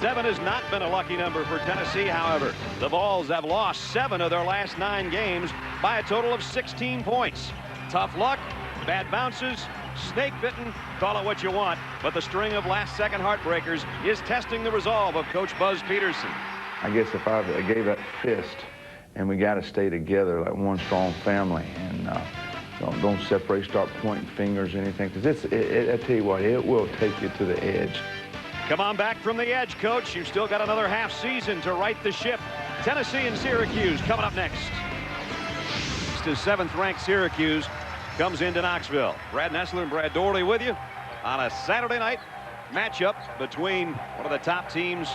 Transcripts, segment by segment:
7 has not been a lucky number for Tennessee, however. The Vols have lost 7 of their last 9 games by a total of 16 points. Tough luck, bad bounces, snake bitten, call it what you want, but the string of last-second heartbreakers is testing the resolve of Coach Buzz Peterson. I guess if I gave that fist, and we got to stay together like one strong family, and don't separate, start pointing fingers or anything, because I tell you what, it will take you to the edge. Come on back from the edge, Coach. You've still got another half season to right the ship. Tennessee and Syracuse coming up next. To 7th-ranked Syracuse comes into Knoxville. Brad Nessler and Brad Doherty with you on a Saturday night matchup between one of the top teams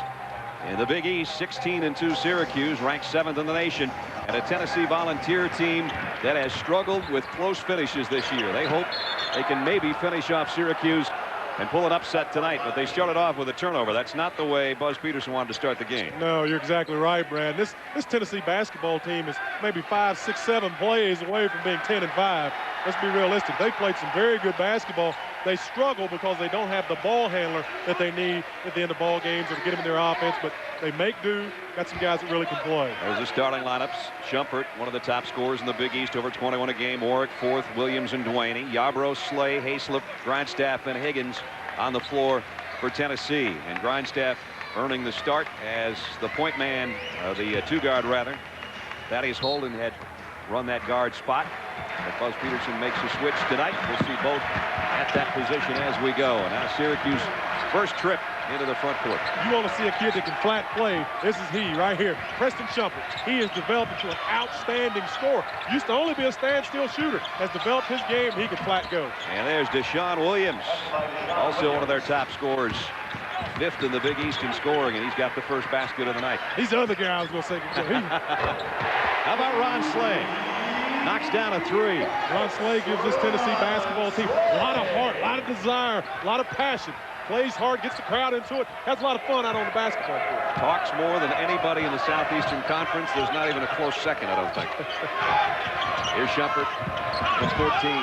in the Big East, 16-2 Syracuse, ranked 7th in the nation, and a Tennessee Volunteer team that has struggled with close finishes this year. They hope they can maybe finish off Syracuse and pull an upset tonight, but they started off with a turnover. That's not the way Buzz Peterson wanted to start the game. No, you're exactly right, Brad. This Tennessee basketball team is maybe 5, 6, 7 plays away from being 10-5. Let's be realistic. They played some very good basketball. They struggle because they don't have the ball handler that they need at the end of ball games or to get them in their offense, but they make do. Got some guys that really can play. There's the starting lineups. Shumpert, one of the top scorers in the Big East, over 21 a game. Warwick, 4th. Williams and Duaney. Yarbrough, Slay, Hayslip, Grindstaff, and Higgins on the floor for Tennessee. And Grindstaff earning the start as the point man, the 2-guard rather. Thaddeus Holden had run that guard spot. But Buzz Peterson makes a switch tonight. We'll see both at that position as we go. And now Syracuse first trip into the front court. You want to see a kid that can flat play. This is he right here, Preston Shumpert. He has developed into an outstanding scorer. Used to only be a standstill shooter. Has developed his game. He can flat go. And there's Deshaun Williams, also one of their top scorers. 5th in the Big East in scoring, and he's got the first basket of the night. He's the other guy I was going to say. How about Ron Slay? Knocks down a 3. Ron Slay gives this Tennessee basketball team a lot of heart, a lot of desire, a lot of passion. Plays hard, gets the crowd into it, has a lot of fun out on the basketball court. Talks more than anybody in the Southeastern Conference. There's not even a close second, I don't think. Here's Shumpert from 14.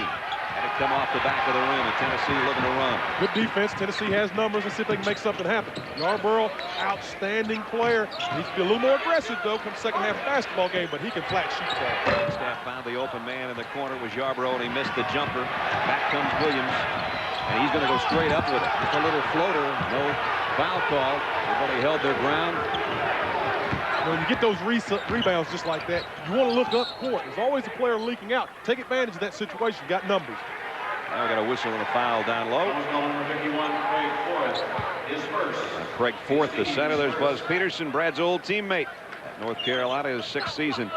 Had it come off the back of the rim, and Tennessee looking to run. Good defense. Tennessee has numbers. Let's see if they can make something happen. Yarbrough, outstanding player. Needs to be a little more aggressive, though, come second half of the basketball game, but he can flat shoot ball. Staff found the open man in the corner was Yarbrough, and he missed the jumper. Back comes Williams. And he's going to go straight up with it. Just a little floater. No foul call. Everybody held their ground. When you get those rebounds just like that, you want to look up court. There's always a player leaking out. Take advantage of that situation. Got numbers. Now we got a whistle and a foul down low. Craig Forth, the center. There's Buzz Peterson, Brad's old teammate at North Carolina, his 6th season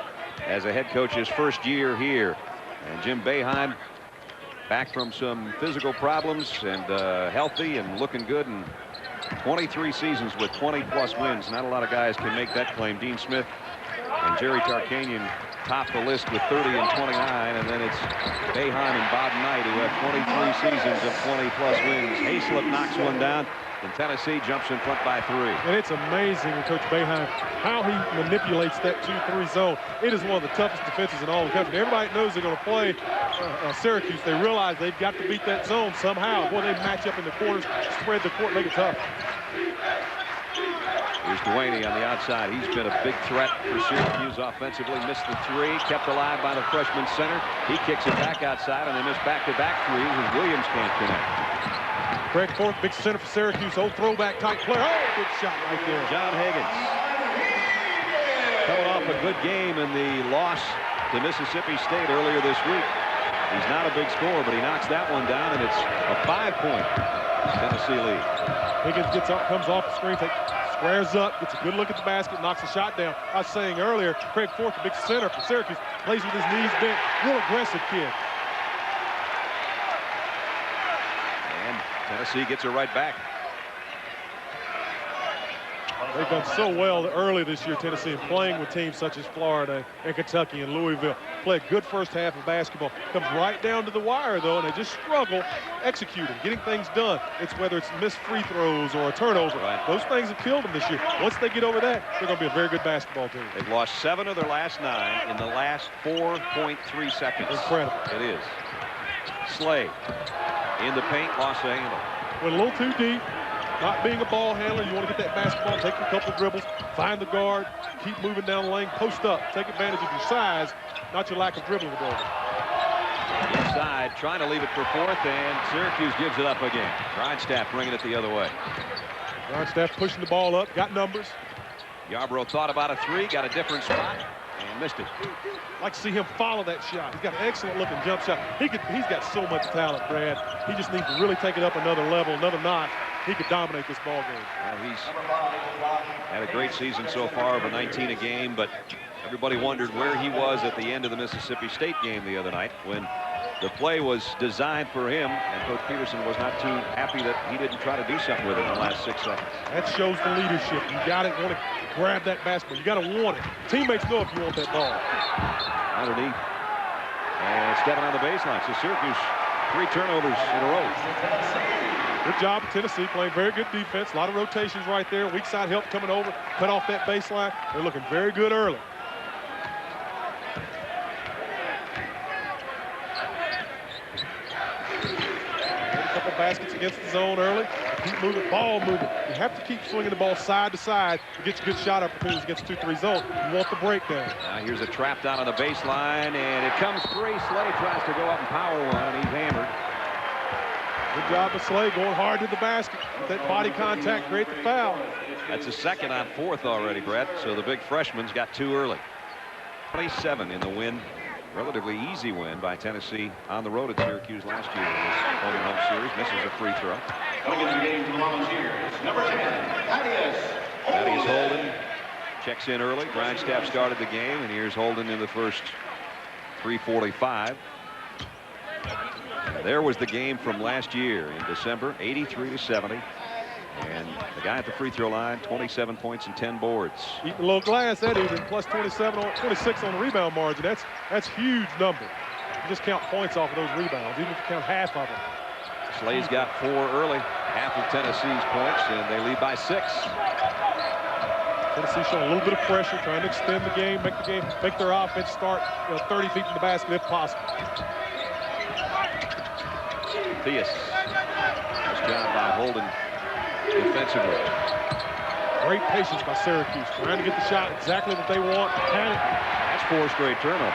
as a head coach, his first year here. And Jim Boeheim, back from some physical problems and healthy and looking good, and 23 seasons with 20-plus wins. Not a lot of guys can make that claim. Dean Smith and Jerry Tarkanian top the list with 30 and 29, and then it's Boeheim and Bob Knight who have 23 seasons of 20-plus wins. Hayslip knocks one down, and Tennessee jumps in front by 3. And it's amazing with Coach Boeheim how he manipulates that 2-3 zone. It is one of the toughest defenses in all the country. Everybody knows they're going to play Syracuse. They realize they've got to beat that zone somehow. Boy, they match up in the corners, spread the court, make it tough. Here's Duaney on the outside. He's been a big threat for Syracuse offensively. Missed the 3, kept alive by the freshman center. He kicks it back outside, and they miss back-to-back 3s, and Williams can't connect. Craig Forth, big center for Syracuse. Old throwback type player. Oh, good shot right there. John Higgins coming off a good game in the loss to Mississippi State earlier this week. He's not a big scorer, but he knocks that one down, and it's a 5-point Tennessee lead. Higgins gets up, comes off the screen, squares up, gets a good look at the basket, knocks a shot down. I was saying earlier, Craig Forth, the big center for Syracuse, plays with his knees bent. Real aggressive kid. And Tennessee gets it right back. They've done so well early this year, Tennessee, in playing with teams such as Florida and Kentucky and Louisville. Play a good first half of basketball. Comes right down to the wire, though, and they just struggle executing, getting things done. It's whether it's missed free throws or a turnover. Right. Those things have killed them this year. Once they get over that, they're going to be a very good basketball team. They've lost 7 of their last 9 in the last 4.3 seconds. Incredible. It is. Slay in the paint, lost the handle. Went a little too deep. not being a ball handler. You want to get that basketball, take a couple dribbles, find the guard, keep moving down the lane, post up, take advantage of your size, not your lack of dribbling ability. Inside, trying to leave it for fourth, and Syracuse gives it up again. Grindstaff bringing it the other way. Grindstaff pushing the ball up, got numbers. Yarbrough thought about a three, got a different spot, and missed it. I'd like to see him follow that shot. He's got an excellent looking jump shot. He's got so much talent, Brad. He just needs to really take it up another level, another notch. He could dominate this ball game. Well, he's had a great season so far, over 19 a game, but everybody wondered where he was at the end of the Mississippi State game the other night when the play was designed for him, and Coach Peterson was not too happy that he didn't try to do something with it in the last 6 seconds. That shows the leadership. You got to want to grab that basketball. You got to want it. Teammates know if you want that ball. Underneath. And stepping on the baseline. So Syracuse, 3 turnovers in a row. Good job of Tennessee, playing very good defense. A lot of rotations right there. Weak side help coming over, cut off that baseline. They're looking very good early. Baskets against the zone early. Keep moving, ball moving. You have to keep swinging the ball side to side to get you good shot opportunities against 2-3 zone. You want the breakdown. Now here's a trap down on the baseline, and it comes free. Slay tries to go up and power one, and he's hammered. Good job of Slay going hard to the basket. With that body contact, create the foul. That's a second on fourth already, Brett. So the big freshman's got 2 early. 27 in the win. Relatively easy win by Tennessee on the road at Syracuse last year in this home series. Misses a free throw. Coming into the game for the Volunteers, number 10, Thaddeus Holden checks in early. Grindstaff started the game, and here's Holden in the first 3:45. There was the game from last year in December, 83-70. And the guy at the free throw line, 27 points and 10 boards. Eating a little glass that evening, plus 26 on the rebound margin. That's huge number. You just count points off of those rebounds, even if you count half of them. Slay's got 4 early, half of Tennessee's points, and they lead by 6. Tennessee showing a little bit of pressure, trying to extend the game, make their offense start 30 feet from the basket if possible. Theus. Nice job by Holden defensively. Great patience by Syracuse, trying to get the shot exactly what they want. Panic. That's 4 straight turnovers.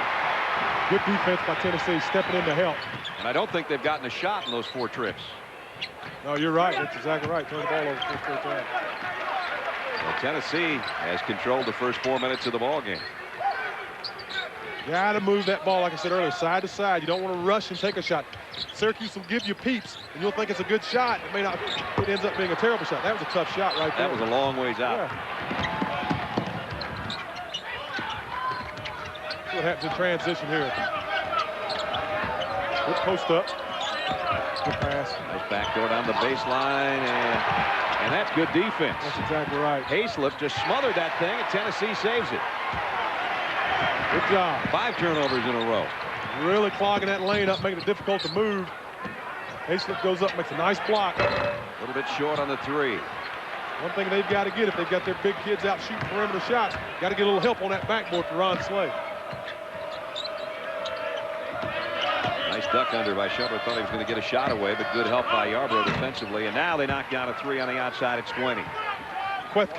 Good defense by Tennessee, stepping in to help. And I don't think they've gotten a shot in those 4 trips. No, you're right. That's exactly right. Turn the ball over 4 straight times. Well, Tennessee has controlled the first 4 minutes of the ball game. Got to move that ball, like I said earlier, side to side. You don't want to rush and take a shot. Syracuse will give you peeps, and you'll think it's a good shot. It may not. It ends up being a terrible shot. That was a tough shot right there. That was a long ways out. Yeah. What happens in transition here? Good post up. Good pass. Nice backdoor down the baseline, and that's good defense. That's exactly right. Hayslip just smothered that thing, and Tennessee saves it. Good job. 5 turnovers in a row. Really clogging that lane up, making it difficult to move. Hayslip goes up, makes a nice block. A little bit short on the 3. One thing they've got to get, if they've got their big kids out shooting perimeter shots, got to get a little help on that backboard for Ron Slay. Nice duck under by Shepard. Thought he was going to get a shot away, but good help by Yarbrough defensively. And now they knock down a 3 on the outside. It's 20. Queth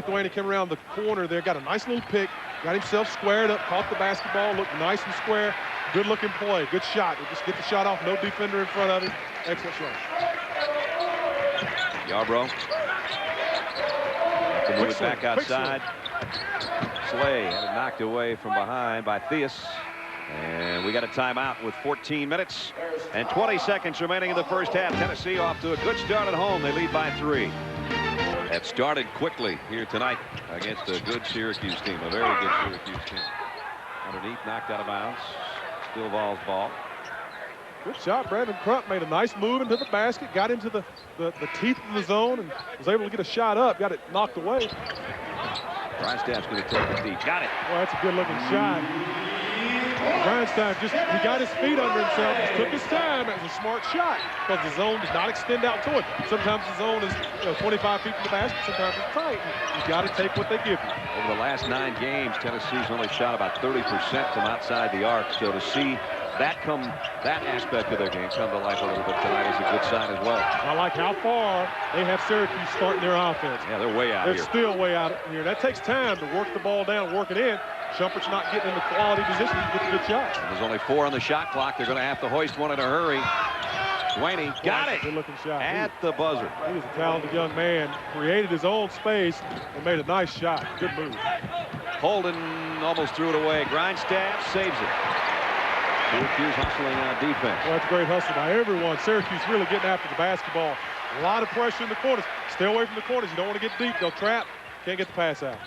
Duane came around the corner there, got a nice little pick, got himself squared up, caught the basketball, looked nice and square. Good looking play, good shot. Just get the shot off, no defender in front of him. Excellent shot. Yarbrough. To move it back outside. Slay had it knocked away from behind by Theus. And we got a timeout with 14 minutes and 20 seconds remaining in the first half. Tennessee off to a good start at home. They lead by 3. That started quickly here tonight against a good Syracuse team, a very good Syracuse team. Underneath, knocked out of bounds. Still Vols ball. Good shot. Brandon Crump made a nice move into the basket, got into the teeth of the zone, and was able to get a shot up. Got it knocked away. Grindstaff's going to take it deep. Got it. Well, that's a good-looking shot. Grindstaff he got his feet under himself, just took his time. It was a smart shot because the zone does not extend out to it. Sometimes the zone is 25 feet from the basket, sometimes it's tight. You got to take what they give you. Over the last 9 games, Tennessee's only shot about 30% from outside the arc. So to see that aspect of their game come to life a little bit tonight is a good sign as well. I like how far they have Syracuse starting their offense. Yeah, they're way out here. They're still way out here. That takes time to work the ball down, work it in. Shumpert's not getting in the quality position to get the good shot. There's only 4 on the shot clock. They're going to have to hoist one in a hurry. Swaney got it. Good looking shot. At the buzzer. He was a talented young man. Created his own space and made a nice shot. Good move. Holden almost threw it away. Grindstaff saves it. Syracuse hustling on defense. Well, that's great hustle by everyone. Syracuse really getting after the basketball. A lot of pressure in the corners. Stay away from the corners. You don't want to get deep. They'll trap. Can't get the pass out.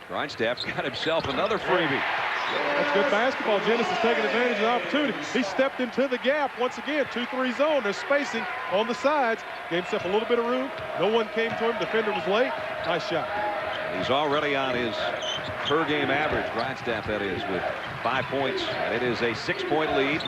Grindstaff got himself another freebie. That's good basketball. Jennings is taking advantage of the opportunity. He stepped into the gap once again. 2-3 zone. There's spacing on the sides. Gave himself a little bit of room. No one came to him. Defender was late. Nice shot. He's already on his per-game average, Grindstaff that is, with 5 points. And it is a 6-point lead,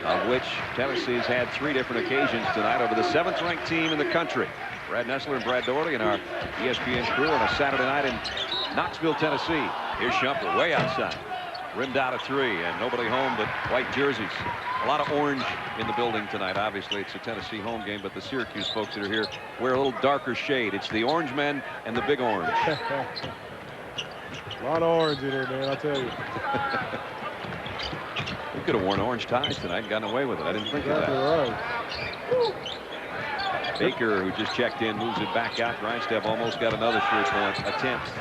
of which Tennessee's had 3 different occasions tonight over the 7th-ranked team in the country. Brad Nessler and Brad Doherty and our ESPN crew on a Saturday night in Knoxville, Tennessee. Here's Shumpert way outside. Rimmed out a 3, and nobody home but white jerseys. A lot of orange in the building tonight. Obviously, it's a Tennessee home game, but the Syracuse folks that are here wear a little darker shade. It's the orange men and the big orange. A lot of orange in here, man, I tell you. We could have worn orange ties tonight and gotten away with it. I didn't think of that. Right. Baker, who just checked in, moves it back out. Grindstaff almost got another 3-point attempt.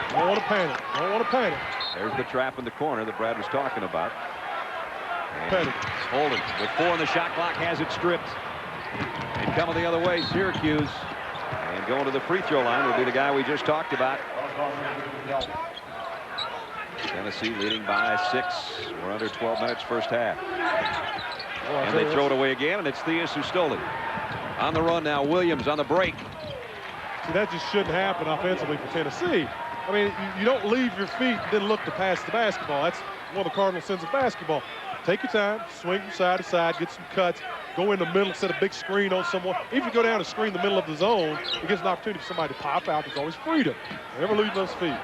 Don't want to panic. Don't want to panic. There's the trap in the corner that Brad was talking about. And Panic. Holden with 4 on the shot clock has it stripped. And coming the other way, Syracuse. And going to the free throw line will be the guy we just talked about. Tennessee leading by 6. We're under 12 minutes first half. And they throw it away again, and it's Theus who stole it. On the run now, Williams on the break. See, that just shouldn't happen offensively for Tennessee. I mean, you don't leave your feet and then look to pass the basketball. That's one of the cardinal sins of basketball. Take your time, swing from side to side, get some cuts, go in the middle, set a big screen on someone. Even if you go down and screen the middle of the zone, it gives an opportunity for somebody to pop out. There's always freedom. Never lose those feet.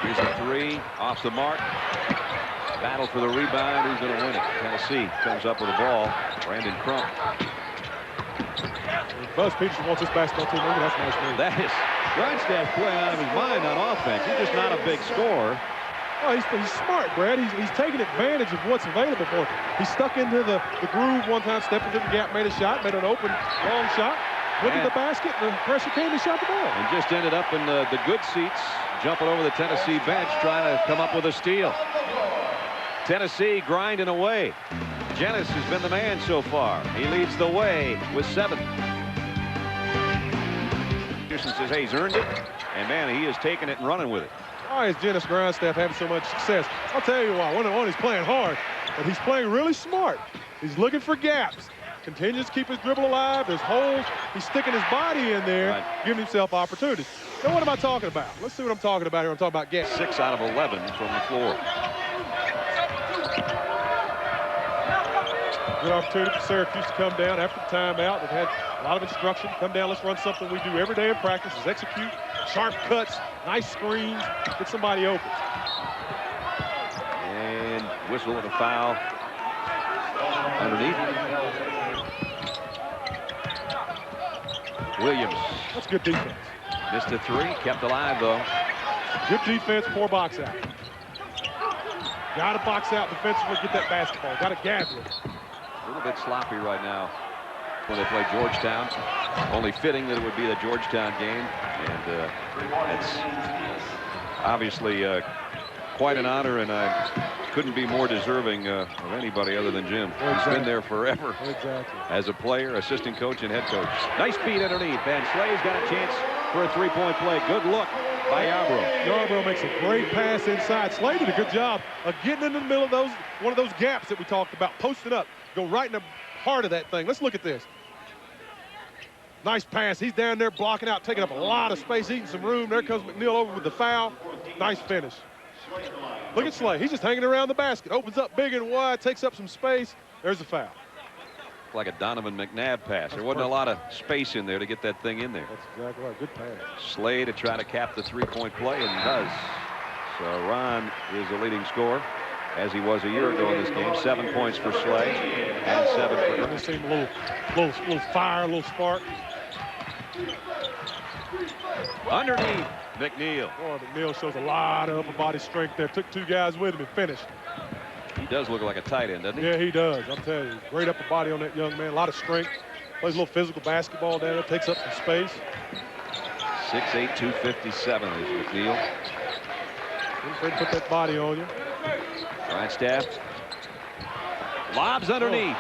Here's a 3 off the mark. Battle for the rebound. Who's going to win it? Tennessee comes up with the ball. Brandon Crump. Buzz Peterson wants this basketball team. Look, that's a nice move. That is Grindstaff playing out of his mind on offense. He's just not a big scorer. Oh, he's smart, Brad. He's taking advantage of what's available for him. He stuck into the groove one time, stepped into the gap, made a shot, made an open, long shot, went to the basket, and the pressure came and shot the ball. And just ended up in the good seats, jumping over the Tennessee bench, trying to come up with a steal. Tennessee grinding away. Jennings has been the man so far. He leads the way with 7. Peterson says, hey, he's earned it. And, man, he is taking it and running with it. Why is Jennings Grindstaff having so much success? I'll tell you why. One, he's playing hard, but he's playing really smart. He's looking for gaps. Continues to keep his dribble alive. There's holes. He's sticking his body in there, giving himself opportunities. Now, what am I talking about? Let's see what I'm talking about here. I'm talking about gaps. 6 out of 11 from the floor. Good opportunity for Syracuse to come down after the timeout. They've had a lot of instruction. Come down, let's run something we do every day in practice, is execute, sharp cuts, nice screens, get somebody open. And whistle and a foul underneath. Williams. That's good defense. Missed a 3, kept alive though. Good defense, poor box out. Got to box out defensively, get that basketball. Got to gather it. A little bit sloppy right now when they play Georgetown. Only fitting that it would be the Georgetown game. And it's obviously quite an honor, and I couldn't be more deserving of anybody other than Jim. He's been there forever. Exactly. As a player, assistant coach, and head coach. Nice feed underneath. Van Slay's got a chance for a 3-point play. Good look by Yarbrough. Yarbrough makes a great pass inside. Slay did a good job of getting in the middle of one of those gaps that we talked about, posting up. Go right in the heart of that thing. Let's look at this. Nice pass. He's down there blocking out, taking up a lot of space, eating some room. There comes McNeil over with the foul. Nice finish. Look at Slay. He's just hanging around the basket. Opens up big and wide, takes up some space. There's the foul. Like a Donovan McNabb pass. There wasn't a lot of space in there to get that thing in there. That's exactly right. Good pass. Slay to try to cap the 3-point play, and does. So Ron is the leading scorer. as he was a year ago in this game. 7 points for Slay and 7 for Grant. Just seemed a little fire, a little spark. Underneath, McNeil. Boy, McNeil shows a lot of upper body strength there. Took 2 guys with him and finished. He does look like a tight end, doesn't he? Yeah, he does. I'm telling you, great upper body on that young man. A lot of strength. Plays a little physical basketball down there. Takes up some space. 6'8", 257 is McNeil. He's afraid to put that body on you. Right staff. Lobs underneath.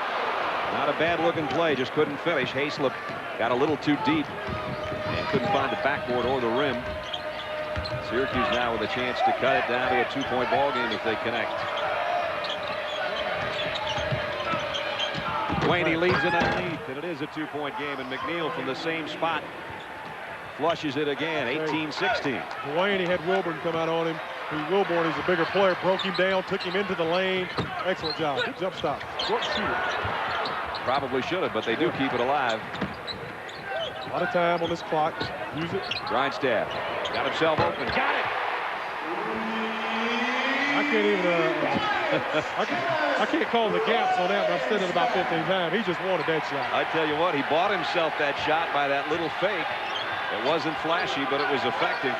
Not a bad looking play, just couldn't finish. Hayslip got a little too deep and couldn't find the backboard or the rim. Syracuse now with a chance to cut it down to a 2-point ball game if they connect. Duaney leads it underneath, and it is a 2-point game, and McNeil from the same spot flushes it again, 18-16. Duaney had Wilburn come out on him. Wilburn is a bigger player, broke him down, took him into the lane. Excellent job. Good jump stop. Short shooter. Probably should have, but they do keep it alive. A lot of time on this clock. Use it. Grindstaff got himself open. Got it. I can't even. I can't call the gaps on that, but I've said it about 15 times. He just wanted that shot. I tell you what, he bought himself that shot by that little fake. It wasn't flashy, but it was effective.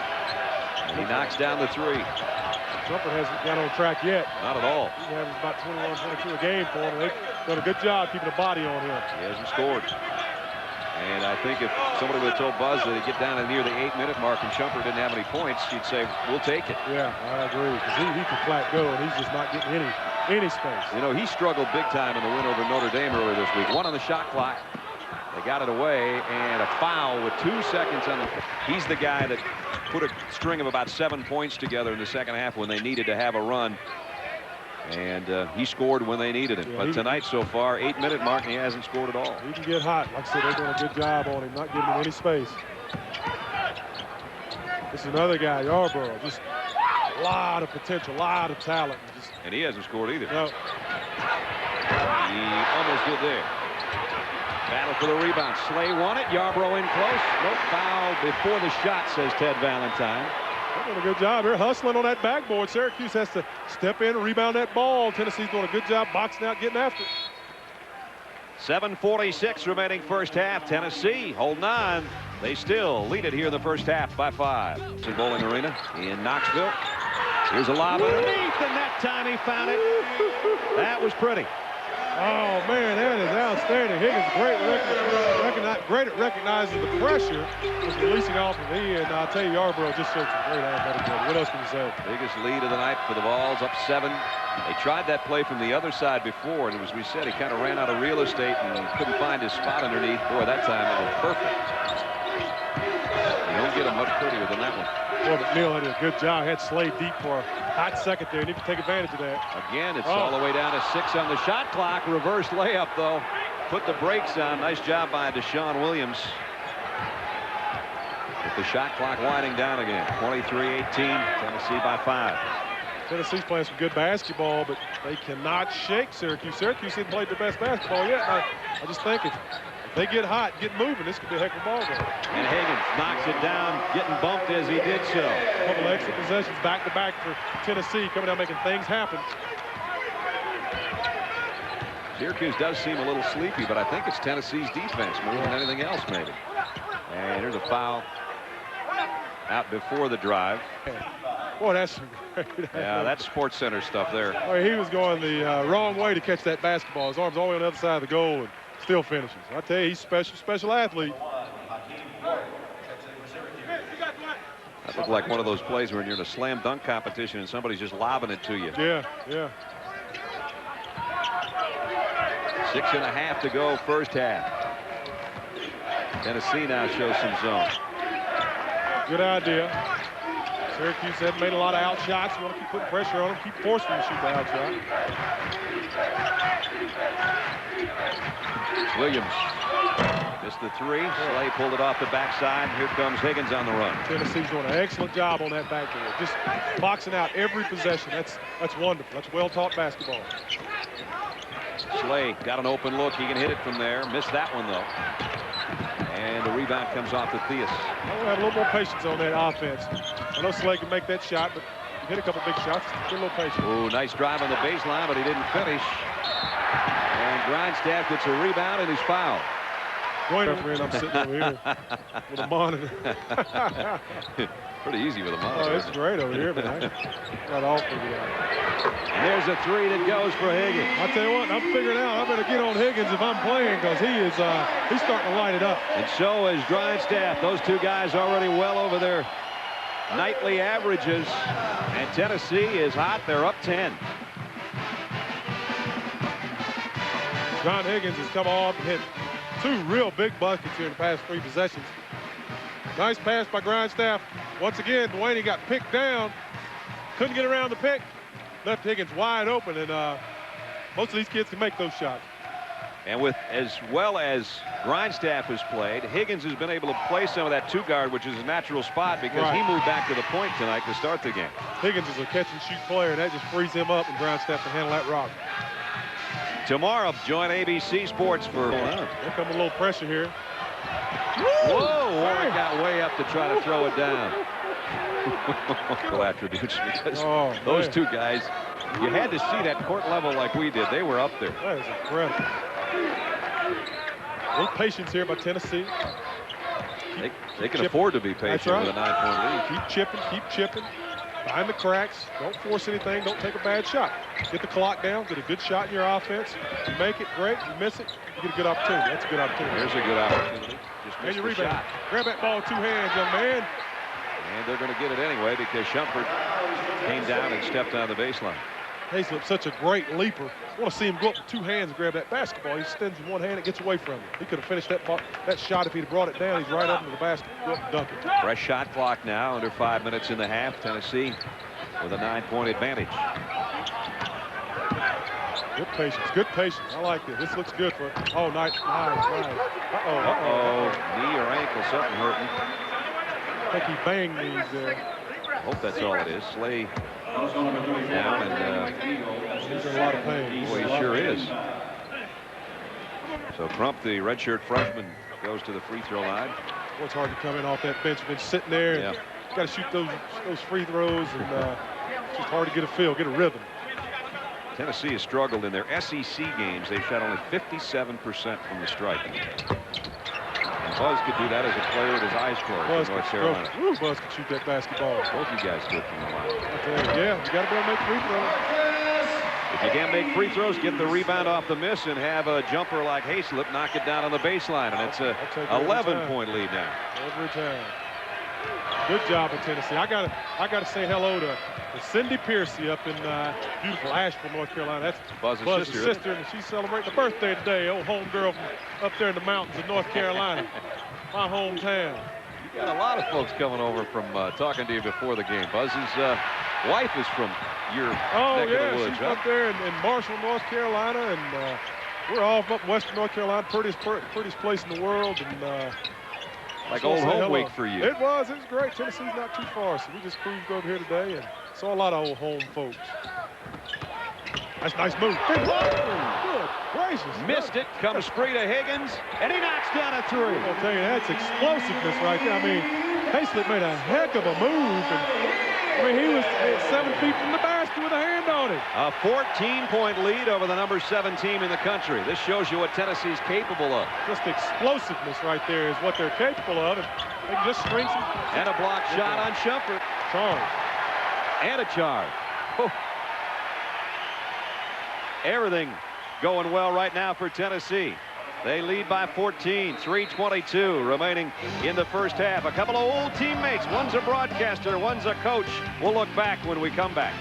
And he knocks down the 3. Jumper hasn't got on track yet. Not at all. He's having about 21, 22 a game for him. They've done a good job keeping the body on him. He hasn't scored. And I think if somebody would have told Buzz that he'd get down to near the 8-minute mark and Shumpert didn't have any points, he'd say, we'll take it. Yeah, I agree. Because he can flat go, and he's just not getting any space. You know, he struggled big time in the win over Notre Dame earlier this week. 1 on the shot clock. They got it away, and a foul with 2 seconds on the. He's the guy that put a string of about 7 points together in the second half when they needed to have a run. And he scored when they needed him. Yeah, but tonight so far, 8-minute mark, and he hasn't scored at all. He can get hot. Like I said, they're doing a good job on him, not giving him any space. This is another guy, Yarborough. Just a lot of potential, a lot of talent. And he hasn't scored either. No. He almost did there. Battle for the rebound. Slay won it. Yarborough in close. Nope, foul before the shot, says Ted Valentine. They're doing a good job. They're hustling on that backboard. Syracuse has to step in and rebound that ball. Tennessee's doing a good job boxing out, getting after it. 7:46 remaining first half. Tennessee holding on. They still lead it here in the first half by 5. It's in Bowling Arena in Knoxville. Here's a lob underneath, and that time he found it. That was pretty. Oh, man, that is outstanding. Higgins, great at recognizing the pressure, was releasing off of the end. I'll tell you, Yarborough just showed some great athletic ability. What else can you say? Biggest lead of the night for the Vols, up 7. They tried that play from the other side before, and as we said, he kind of ran out of real estate and couldn't find his spot underneath. Boy, that time it was perfect. You don't get him much prettier than that one. Boy, McNeil did a good job. Had Slade deep for a hot second there. Need to take advantage of that. Again, it's all the way down to 6 on the shot clock. Reverse layup, though. Put the brakes on. Nice job by Deshaun Williams. With the shot clock winding down again. 23-18. Tennessee by 5. Tennessee's playing some good basketball, but they cannot shake Syracuse. Syracuse hasn't played their best basketball yet. I just think if they get hot, get moving, this could be a heck of a ball game. And Higgins knocks it down, getting bumped as he did so. A couple of extra possessions back-to-back for Tennessee, coming out making things happen. Syracuse does seem a little sleepy, but I think it's Tennessee's defense more than anything else, maybe. And here's a foul out before the drive. Boy, that's some great. Yeah, that's Sports Center stuff there. Oh, he was going the wrong way to catch that basketball. His arm's all the way on the other side of the goal and still finishes. I tell you, he's special athlete. That looked like one of those plays when you're in a slam dunk competition and somebody's just lobbing it to you. Yeah, yeah. 6.5 to go, first half. Tennessee now shows some zone. Good idea. Syracuse hasn't made a lot of out shots. You want to keep putting pressure on them, keep forcing them to shoot the out shot. Williams missed the 3. Slay pulled it off the backside. Here comes Higgins on the run. Tennessee's doing an excellent job on that backboard. Just boxing out every possession. That's wonderful. That's well-taught basketball. Slay got an open look. He can hit it from there. Missed that one, though. And the rebound comes off to Theus. I want to have a little more patience on that offense. I know Slay can make that shot, but You hit a couple big shots. Get a little patient. Oh, nice drive on the baseline, but he didn't finish. And Grindstaff gets a rebound and he's fouled. I'm sitting over here with a monitor. Pretty easy with a monitor. Oh, it's great over here, but I got all figured out. And there's a three that goes for Higgins. I tell you what, I'm figuring out I better get on Higgins if I'm playing, because he's starting to light it up. And so is Grindstaff. Those two guys already well over their nightly averages. And Tennessee is hot. They're up 10. John Higgins has come off and hit 2 real big buckets here in the past 3 possessions. Nice pass by Grindstaff. Once again, Dwayne got picked down. Couldn't get around the pick. Left Higgins wide open, and most of these kids can make those shots. And with as well as Grindstaff has played, Higgins has been able to play some of that 2-guard, which is a natural spot because he moved back to the point tonight to start the game. Higgins is a catch-and-shoot player, and that just frees him up, and Grindstaff can handle that rock. Tomorrow, join ABC Sports for... There comes a little pressure here. Whoa, Warren got way up to try to throw it down. Attributes, because those two guys, you had to see that court level like we did. They were up there. That is incredible. A little patience here by Tennessee. They can afford to be patient with a 9-point lead. Keep chipping. Find the cracks. Don't force anything. Don't take a bad shot. Get the clock down. Get a good shot in your offense. You make it, great. You miss it, you get a good opportunity. That's a good opportunity. There's a good opportunity. Just missed the shot. Grab that ball with 2 hands, young man. And they're going to get it anyway because Shumpert came down and stepped on the baseline. Hayslip's such a great leaper. I want to see him go up with 2 hands and grab that basketball. He stands in 1 hand, it gets away from him. He could have finished that shot if he'd brought it down. He's right up into the basket. Go up and dunk it. Fresh shot clock now, under 5 minutes in the half. Tennessee with a 9-point advantage. Good patience, good patience. I like this. This looks good for it. Oh, nice. Uh-oh. Knee or ankle, something hurting. I think he banged these there. Hope that's all it is. Slay down and he's in a lot of pain. Boy, he sure is. So Crump, the redshirt freshman, goes to the free throw line. Well, it's hard to come in off that bench. Been sitting there. Yeah. Got to shoot those free throws, and it's just hard to get a feel, get a rhythm. Tennessee has struggled in their SEC games. They've shot only 57% from the stripe. And Buzz could do that as a player with his eyes closed in North Carolina. Buzz could shoot that basketball. Both you guys do it from the line. Yeah, you got to be able to make free throws. If you can't make free throws, get the rebound off the miss and have a jumper like Hayslip knock it down on the baseline. And it's a 11-point lead now. Every time. Good job in Tennessee. I gotta say hello to Cindy Piercy up in beautiful Asheville, North Carolina. That's Buzz's sister, and she's celebrating a birthday today. Old home girl from up there in the mountains of North Carolina, my hometown. You got a lot of folks coming over from talking to you before the game. Buzz's wife is from your neck of the woods. She's up there in Marshall, North Carolina, and we're all up in Western North Carolina, prettiest place in the world, and like old home week for you. It was great. Tennessee's not too far, so we just cruised over here today and saw a lot of old home folks. That's a nice move. Good gracious. Missed it. Comes free to Higgins, and he knocks down a 3. I'll tell you, that's explosiveness right there. I mean, Hayslip made a heck of a move. And, I mean, he was 7 feet from the basket with a hand on it. A 14-point lead over the number 7 team in the country. This shows you what Tennessee's capable of. Just explosiveness right there is what they're capable of. And they can just string some. And a block shot on Shumpert. Charge. And a charge. Oh. Everything going well right now for Tennessee. They lead by 14, 3:22 remaining in the first half. A couple of old teammates. One's a broadcaster, one's a coach. We'll look back when we come back.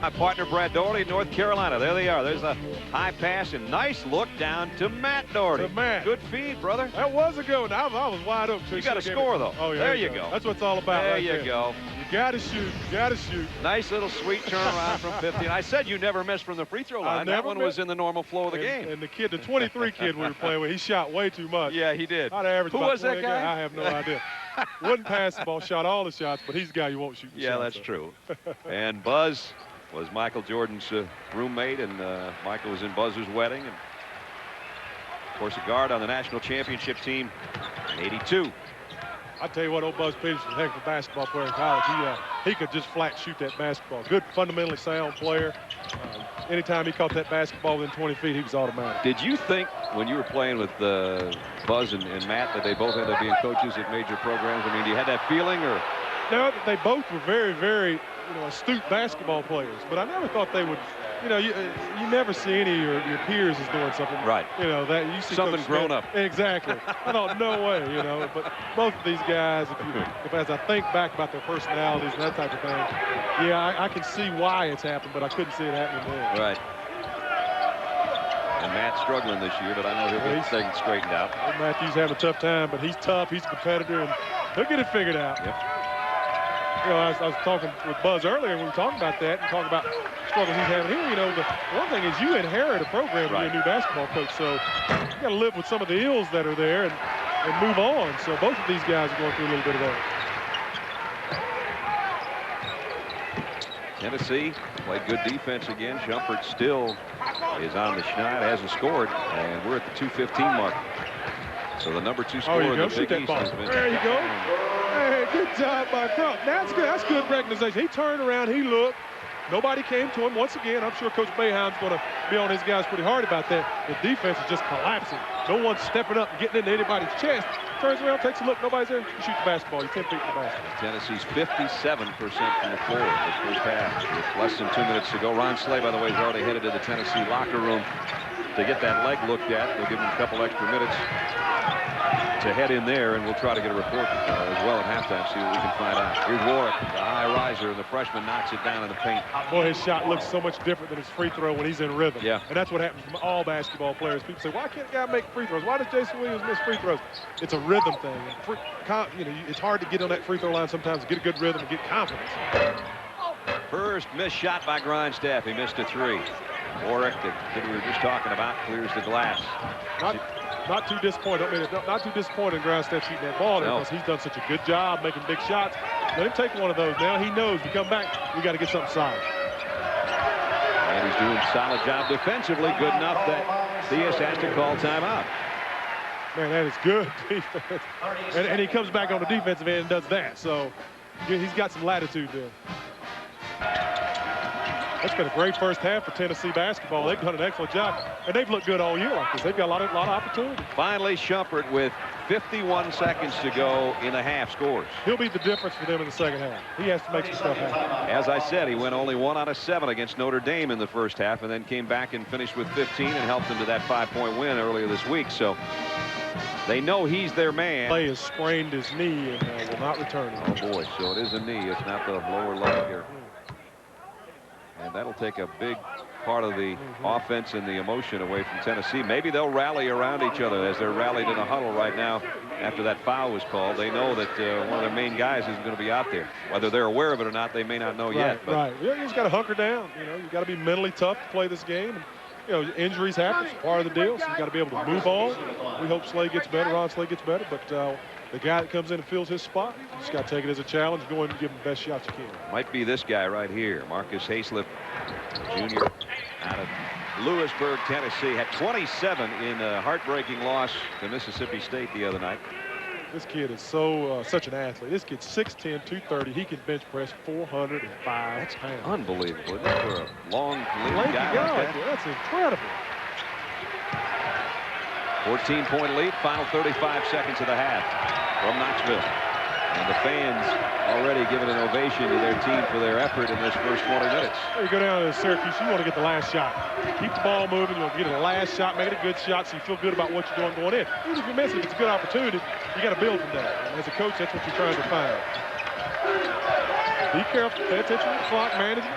My partner Brad Doherty, North Carolina. There they are. There's a high pass and nice look down to Matt Doherty. Good feed, brother. That was a good one. I was wide open. You got to score, though. Oh, yeah, there you go. That's what it's all about. There you go. You got to shoot. You got to shoot. Nice little sweet turnaround from 15. I said you never missed from the free throw line. That one was in the normal flow of the game. And the 23 kid we were playing with, he shot way too much. Yeah, he did. I'd average Who about was that guy? I have no idea. Wouldn't pass the ball, shot all the shots, but he's the guy you won't shoot the shots. Yeah, that's true. And Buzz was Michael Jordan's roommate, and Michael was in Buzz's wedding. And of course, a guard on the national championship team in '82. I tell you what, old Buzz Peters was a heck of a basketball player in college. He could just flat shoot that basketball. Good, fundamentally sound player. Anytime he caught that basketball within 20 feet, he was automatic. Did you think when you were playing with Buzz and Matt that they both ended up being coaches at major programs? I mean, do you have that feeling, or? No, they both were very, very, astute basketball players. But I never thought they would. You never see any of your peers is doing something. Right. That you see something grown up. Exactly. I thought, no way, But both of these guys, if as I think back about their personalities and that type of thing, yeah, I can see why it's happened, but I couldn't see it happening then. Right. And Matt's struggling this year, but I know he'll get things straightened out. Matthew's having a tough time, but he's tough. He's a competitor, and he'll get it figured out. Yep. I was talking with Buzz earlier, and we were talking about that and talking about struggles he's having here. The one thing is you inherit a program when you're a new basketball coach, so you got to live with some of the ills that are there and move on. So both of these guys are going through a little bit of that. Tennessee played good defense again. Shumpert still is on the schneid, hasn't scored, and we're at the 2:15 mark. So the number 2 scorer in the Big East has been. There you go. Hey, good job by Crump. That's good. That's good recognition. He turned around. He looked. Nobody came to him. Once again, I'm sure Coach Boeheim's going to be on his guys pretty hard about that. The defense is just collapsing. No one's stepping up and getting into anybody's chest. Turns around, takes a look. Nobody's there. You shoot the basketball. You're 10 feet from the basketball. Tennessee's 57% from the floor this first half. With less than 2 minutes to go. Ron Slay, by the way, is already headed to the Tennessee locker room to get that leg looked at. They'll give him a couple extra minutes to head in there, and we'll try to get a report as well at halftime, see what we can find out. Here's Warwick, the high riser, and the freshman knocks it down in the paint. Boy, his shot looks so much different than his free throw when he's in rhythm. Yeah. And that's what happens to all basketball players. People say, why can't a guy make free throws? Why does Jason Williams miss free throws? It's a rhythm thing. It's hard to get on that free throw line sometimes, get a good rhythm and get confidence. First missed shot by Grindstaff. He missed a 3. Warwick, the kid we were just talking about, clears the glass. Not too disappointed. Not too disappointed in Grindstaff shooting that ball there, because he's done such a good job making big shots. Let him take one of those. Now he knows we come back, we got to get something solid. And he's doing a solid job defensively, good enough that Theus has to call timeout. Man, that is good defense. And he comes back on the defensive end and does that. So he's got some latitude there. It's been a great first half for Tennessee basketball. They've done an excellent job, and they've looked good all year like this. They've got a lot of opportunity. Finally, Shumpert with 51 seconds to go in the half scores. He'll be the difference for them in the second half. He has to make some stuff happen. As I said, he went only 1 out of 7 against Notre Dame in the first half, and then came back and finished with 15 and helped them to that 5-point win earlier this week. So they know he's their man. Clay has sprained his knee and will not return. Oh boy, so it is a knee. It's not the lower leg here. And that'll take a big part of the offense and the emotion away from Tennessee. Maybe they'll rally around each other as they're rallied in a huddle right now after that foul was called. They know that one of their main guys isn't going to be out there. Whether they're aware of it or not, they may not know yet. But right. You just got to hunker down. You got to be mentally tough to play this game. And, injuries happen. It's part of the deal. So you got to be able to move on. We hope Slay gets better. Ron Slay gets better. But the guy that comes in and fills his spot, you just got to take it as a challenge. Go in and give him the best shots you can. Might be this guy right here, Marcus Hayslip, Jr. out of Lewisburg, Tennessee. Had 27 in a heartbreaking loss to Mississippi State the other night. This kid is such an athlete. This kid's 6'10", 230. He can bench press 405 pounds. Unbelievable, isn't it, for a long, lean guy like that? That's incredible. 14-point lead, final 35 seconds of the half from Knoxville. And the fans already giving an ovation to their team for their effort in this first 20 minutes. Well, you go down to Syracuse, you want to get the last shot. Keep the ball moving, you want to get the last shot, make it a good shot so you feel good about what you're doing going in. Even if you miss it, if it's a good opportunity, you got to build from that. And as a coach, that's what you're trying to find. Be careful, pay attention to the clock management.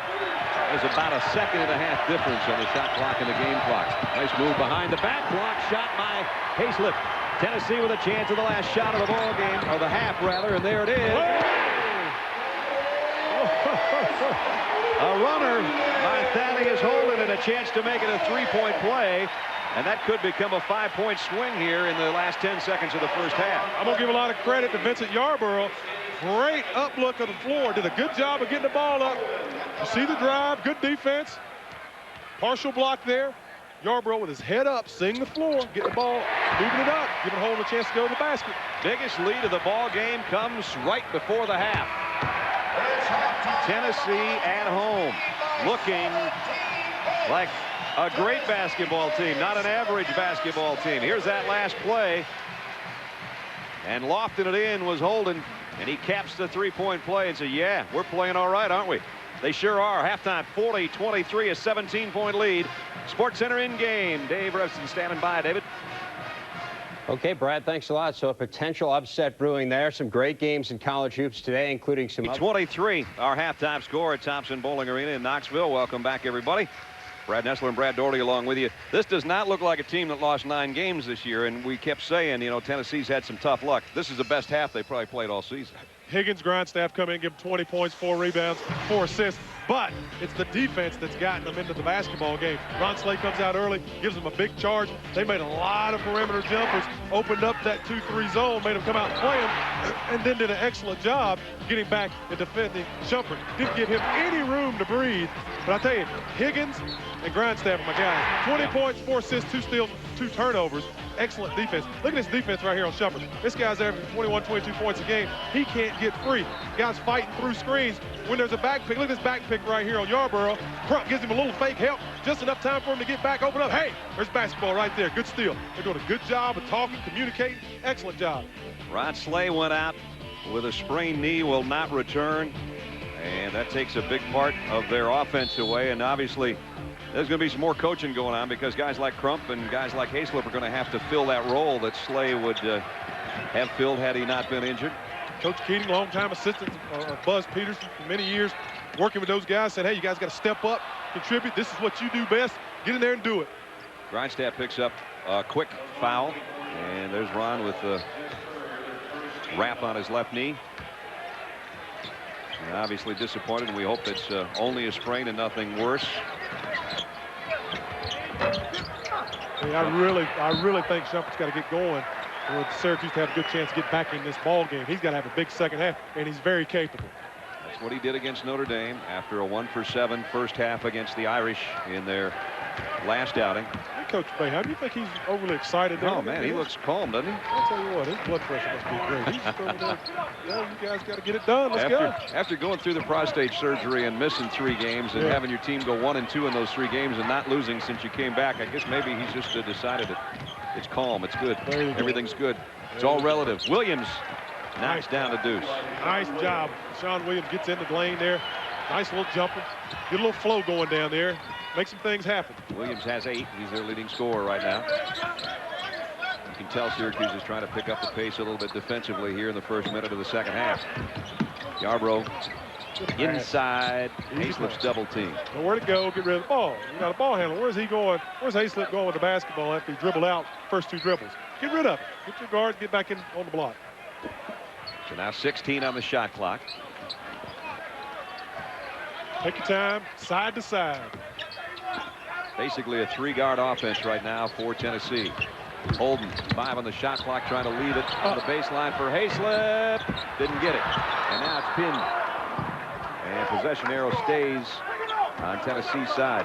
There's about a 1.5 second difference on the shot clock and the game clock. Nice move behind the back, block shot by Hayslip. Tennessee with a chance of the last shot of the ball game, or the half rather, and there it is. A runner by Thaddeus Holden and a chance to make it a 3-point play. And that could become a 5-point swing here in the last 10 seconds of the first half. I'm going to give a lot of credit to Vincent Yarborough. Great up look of the floor. Did a good job of getting the ball up. You see the drive, good defense. Partial block there. Yarbrough with his head up, seeing the floor, getting the ball, moving it up, giving Holden a chance to go to the basket. Biggest lead of the ball game comes right before the half. Tennessee at home, looking like a great basketball team, not an average basketball team. Here's that last play. And lofting it in was Holden, and he caps the three-point play and said, yeah, we're playing all right, aren't we? They sure are. Halftime 40-23, a 17-point lead. Sports Center in game. Dave Revson standing by. David. Okay, Brad, thanks a lot. So a potential upset brewing there. Some great games in college hoops today, including some 23, our halftime score at Thompson Bowling Arena in Knoxville. Welcome back, everybody. Brad Nessler and Brad Doherty along with you. This does not look like a team that lost 9 games this year, and we kept saying, you know, Tennessee's had some tough luck. This is the best half they probably played all season. Higgins, Grindstaff come in, give him 20 points, 4 rebounds, 4 assists. But it's the defense that's gotten them into the basketball game. Ron Slay comes out early, gives them a big charge. They made a lot of perimeter jumpers, opened up that 2-3 zone, made them come out and play them, and then did an excellent job getting back and defending Shumpert. Didn't give him any room to breathe. But I tell you, Higgins and Grindstaff are my guys. 20 points, 4 assists, 2 steals, 2 turnovers. Excellent defense. Look at this defense right here on Shumpert. This guy's averaging 21, 22 points a game. He can't get free. Guys fighting through screens. When there's a back pick, look at this back pick right here on Yarbrough. Crump gives him a little fake help. Just enough time for him to get back, open up. Hey, there's basketball right there. Good steal. They're doing a good job of talking, communicating. Excellent job. Ron Slay went out with a sprained knee, will not return. And that takes a big part of their offense away. And obviously, there's going to be some more coaching going on because guys like Crump and guys like Hayslip are going to have to fill that role that Slay would have filled had he not been injured. Coach Keating, longtime assistant Buzz Peterson for many years, working with those guys, said, hey, you guys got to step up, contribute. This is what you do best. Get in there and do it. Grindstaff picks up a quick foul. And there's Ron with the wrap on his left knee. And obviously disappointed, and we hope it's only a sprain and nothing worse. Hey, I really think Shumpert's got to get going for Syracuse to have a good chance to get back in this ball game. He's got to have a big second half, and he's very capable. That's what he did against Notre Dame after a 1-for-7 first half against the Irish in their last outing. Hey, Coach Boeheim, you think he's overly excited there? Oh, man, he looks calm, doesn't he? I'll tell you what, his blood pressure must be great. He's just over there, yeah, you guys got to get it done. Let's go. After going through the prostate surgery and missing 3 games and having your team go 1-2 in those 3 games and not losing since you came back, I guess maybe he's just decided that it's calm, it's good, everything's good. It's all relative. Williams knocks down the deuce. Nice job. Sean Williams gets in the lane there. Nice little jumper. Get a little flow going down there. Make some things happen. Williams has 8. He's their leading scorer right now. You can tell Syracuse is trying to pick up the pace a little bit defensively here in the first minute of the second half. Yarbrough inside. Hayslip's double team. Nowhere to go. Get rid of the ball. You got a ball handler. Where's he going? Where's Hayslip going with the basketball after he dribbled out first 2 dribbles? Get rid of it. Get your guards. Get back in on the block. So now 16 on the shot clock. Take your time. Side to side. Basically a 3-guard offense right now for Tennessee. Holden, 5 on the shot clock, trying to leave it on the baseline for Hayslip. Didn't get it. And now it's pinned. And possession arrow stays on Tennessee's side.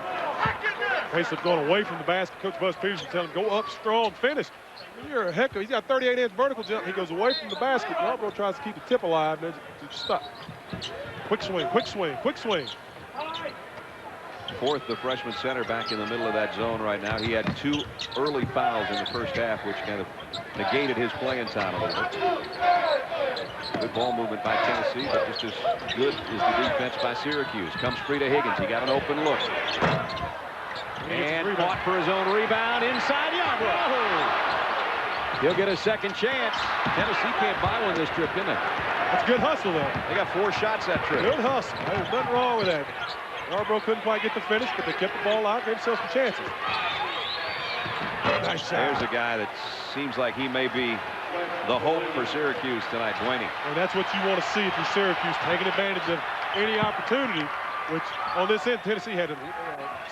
Hayslip going away from the basket. Coach Buzz Peterson telling him, go up strong, finish. You're a heck of, he's got 38-inch vertical jump. He goes away from the basket. Yarbrough tries to keep the tip alive. Then it's stuck. Quick swing, quick swing, quick swing. Fourth, the freshman center back in the middle of that zone right now. He had 2 early fouls in the first half, which kind of negated his playing time a little bit. Good ball movement by Tennessee, but just as good is the defense by Syracuse. Comes free to Higgins. He got an open look. And fought for his own rebound inside Yarbrough. He'll get a second chance. Tennessee can't buy one this trip, can they? That's good hustle, though. They got 4 shots that trip. Good hustle. There's nothing wrong with that. Yarbrough couldn't quite get the finish, but they kept the ball out, gave themselves some chances. Nice shot. There's a guy that seems like he may be the hope for Syracuse tonight, Dwayne. And that's what you want to see if you're Syracuse, taking advantage of any opportunity, which on this end, Tennessee had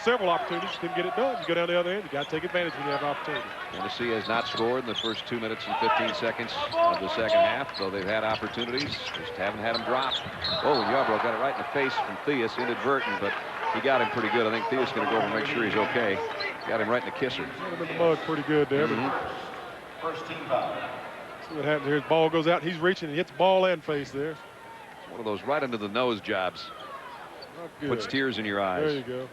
several opportunities, couldn't get it done. You go down the other end, you got to take advantage when you have an opportunity. Tennessee has not scored in the first 2 minutes and 15 seconds of the second half, though they've had opportunities, just haven't had them drop. Oh, and Yarbrough got it right in the face from Theus, inadvertent, but he got him pretty good. I think Theus is going to go over and make sure he's okay. Got him right in the kisser. Got him in the mud pretty good there. First team foul. See what happens here. His ball goes out. He's reaching and hits ball and face there. It's one of those right under the nose jobs. Not good. Puts tears in your eyes. There you go.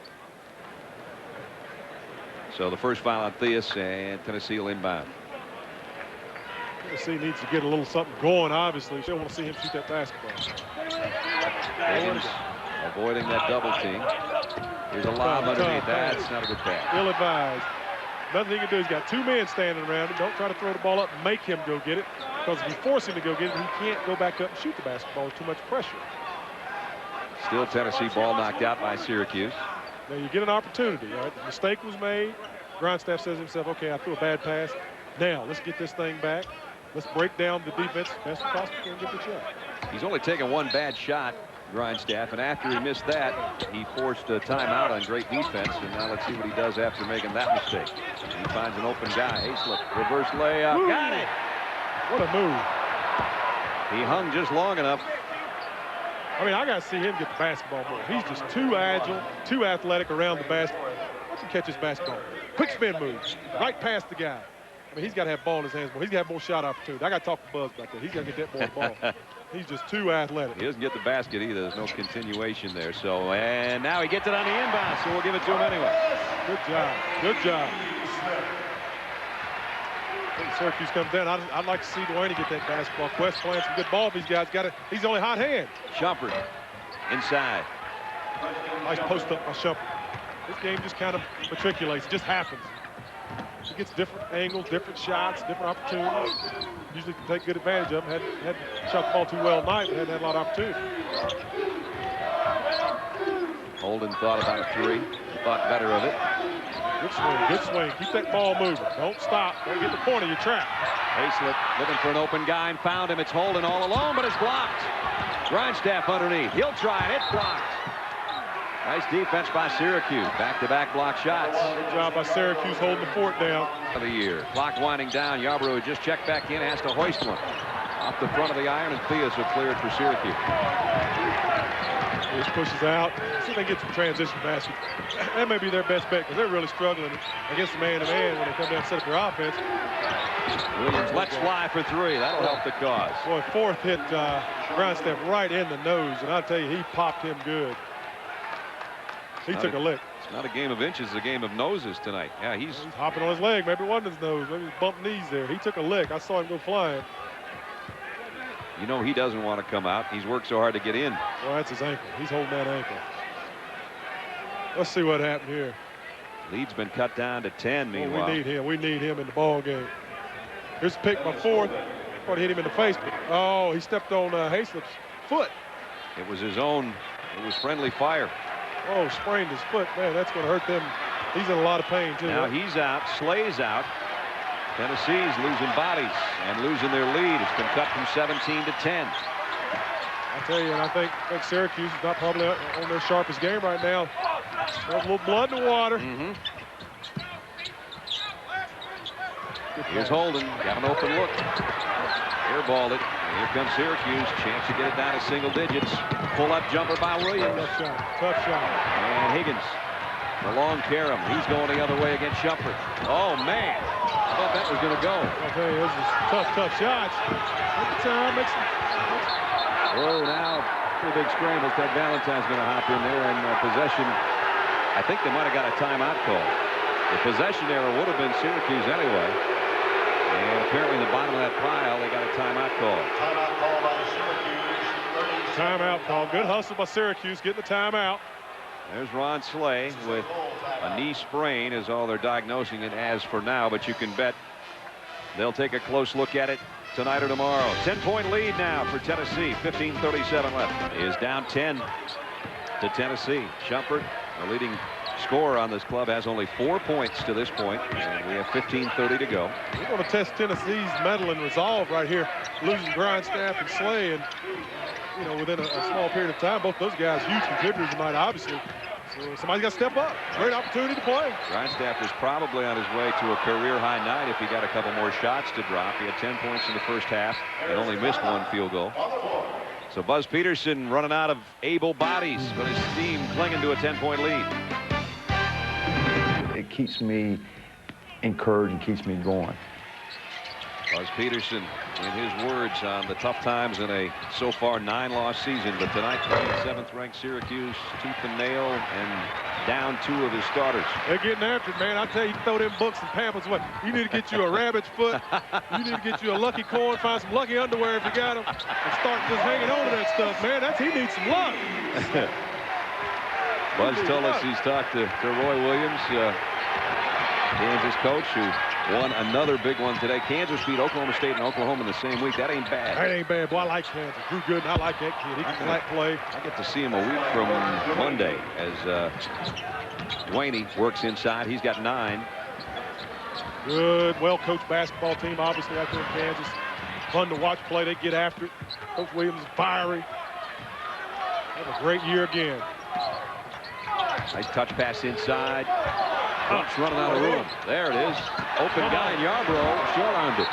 So the first foul on Theus, and Tennessee will inbound. Tennessee needs to get a little something going, obviously. They don't want to see him shoot that basketball. Higgins avoiding that double team. Here's a lob underneath. That's not a good pass. Ill-advised. Nothing he can do. He's got two men standing around him. Don't try to throw the ball up and make him go get it. Because if you force him to go get it, he can't go back up and shoot the basketball with too much pressure. Still Tennessee ball knocked out by Syracuse. Now you get an opportunity. All right? The mistake was made. Grindstaff says to himself, okay, I threw a bad pass. Now let's get this thing back. Let's break down the defense best possible and get the shot. He's only taken one bad shot, Grindstaff, and after he missed that, he forced a timeout on great defense. And now let's see what he does after making that mistake. He finds an open guy. Hayslip, reverse layup. Ooh. Got it. What a move. He hung just long enough. I mean, I got to see him get the basketball more. He's just too agile, too athletic around the basketball. Watch him catch his basketball. Quick spin move. Right past the guy. I mean, he's got to have ball in his hands more. He's got to have more shot opportunity. I got to talk to Buzz about that. He's got to get that boy the ball. He's just too athletic. He doesn't get the basket either. There's no continuation there. So, and now he gets it on the inbound, so we'll give it to him anyway. Good job. Good job. When Syracuse comes down, I'd like to see Dwayne get that basketball. Quest playing some good ball. These guys got it. He's the only hot hand. Shumpert inside. Nice post up by Shumpert. This game just kind of matriculates. It just happens. He gets different angles, different shots, different opportunities. Usually can take good advantage of them. Hadn't shot the ball too well tonight, but hadn't had a lot of opportunity. Holden thought about a three. Thought better of it. Good swing, good swing. Keep that ball moving. Don't stop. Don't get in the corner. You're trapped. Hayslip looking for an open guy and found him. It's Holden all alone, but it's blocked. Grindstaff underneath. He'll try it. It's blocked. Nice defense by Syracuse. Back-to-back block shots. Good job by Syracuse holding the fort down. Of the year. Clock winding down. Yarbrough just checked back in. Has to hoist one. Off the front of the iron, and Theus will clear it for Syracuse. This pushes out. See if they get some transition basket. That may be their best bet because they're really struggling against the man-to-man when they come down and set up their offense. Williams lets fly for three. That'll help the cause. Boy, fourth hit Grindstaff right in the nose, and I'll tell you, he popped him good. He took a lick. It's not a game of inches, it's a game of noses tonight. Yeah, he's hopping on his leg. Maybe it wasn't his nose. Maybe he bumped knees there. He took a lick. I saw him go flying. You know he doesn't want to come out. He's worked so hard to get in. Well, that's his ankle. He's holding that ankle. Let's see what happened here. Lead's been cut down to 10, meanwhile. We need him. We need him in the ball game. Here's a pick by fourth. Thought he hit him in the face. But, oh, he stepped on Hayslip's foot. It was his own. It was friendly fire. Oh, sprained his foot. Man, that's going to hurt them. He's in a lot of pain, too. Now he's out. Slay's out. Tennessee's losing bodies and losing their lead. It's been cut from 17 to 10. I tell you, and I think Syracuse is not probably on their sharpest game right now. There's a little blood in the water. Here's Holden. Got an open look. Airballed it. Here comes Syracuse. Chance to get it down to single digits. Pull-up jumper by Williams. Tough shot. Tough shot. And Higgins. The long carom. He's going the other way against Shumpert. Oh, man. I thought that was going to go. I'll tell you, this is tough shots. At the time, Oh, now, pretty big scramble. Ted Valentine's going to hop in there, and possession. I think they might have got a timeout call. The possession error would have been Syracuse anyway. And apparently in the bottom of that pile, they got a timeout call. Timeout call by Syracuse. Timeout call. Good hustle by Syracuse getting the timeout. There's Ron Slay with a knee sprain is all they're diagnosing it as for now, but you can bet they'll take a close look at it tonight or tomorrow. 10-point lead now for Tennessee. 15:37 left. Is down 10 to Tennessee. Shumpert, the leading scorer on this club, has only 4 points to this point, and we have 15:30 to go. We're going to test Tennessee's mettle and resolve right here, losing Grindstaff and Slay, and you know, within a small period of time, both those guys huge contributors tonight, obviously. So somebody's got to step up. Great opportunity to play. Grindstaff is probably on his way to a career-high night if he got a couple more shots to drop. He had 10 points in the first half and only missed one field goal. So Buzz Peterson running out of able bodies, but his team clinging to a 10-point lead. It keeps me encouraged and keeps me going. Buzz Peterson, in his words, on the tough times in a so far 9-loss season, but tonight playing 7th-ranked Syracuse tooth and nail and down 2 of his starters. They're getting after it, man. I tell you, throw them books and pamphlets. What you need to get you a rabbit's foot. You need to get you a lucky coin. Find some lucky underwear if you got them, and start just hanging on to that stuff, man. He needs some luck. Buzz told us he's talked to Roy Williams, Kansas coach, who won another big one today. Kansas beat Oklahoma State and Oklahoma in the same week. That ain't bad. That ain't bad. Boy, I like Kansas. Drew Gooden, I like that kid. He can play. I get to see him a week from Monday as Dwayne works inside. He's got 9. Good, well-coached basketball team, obviously, out there in Kansas. Fun to watch play. They get after it. Coach Williams is fiery. Have a great year again. Nice touch pass inside. Trump's running out of room. There it is. Open guy in Yarbrough. Short-armed it.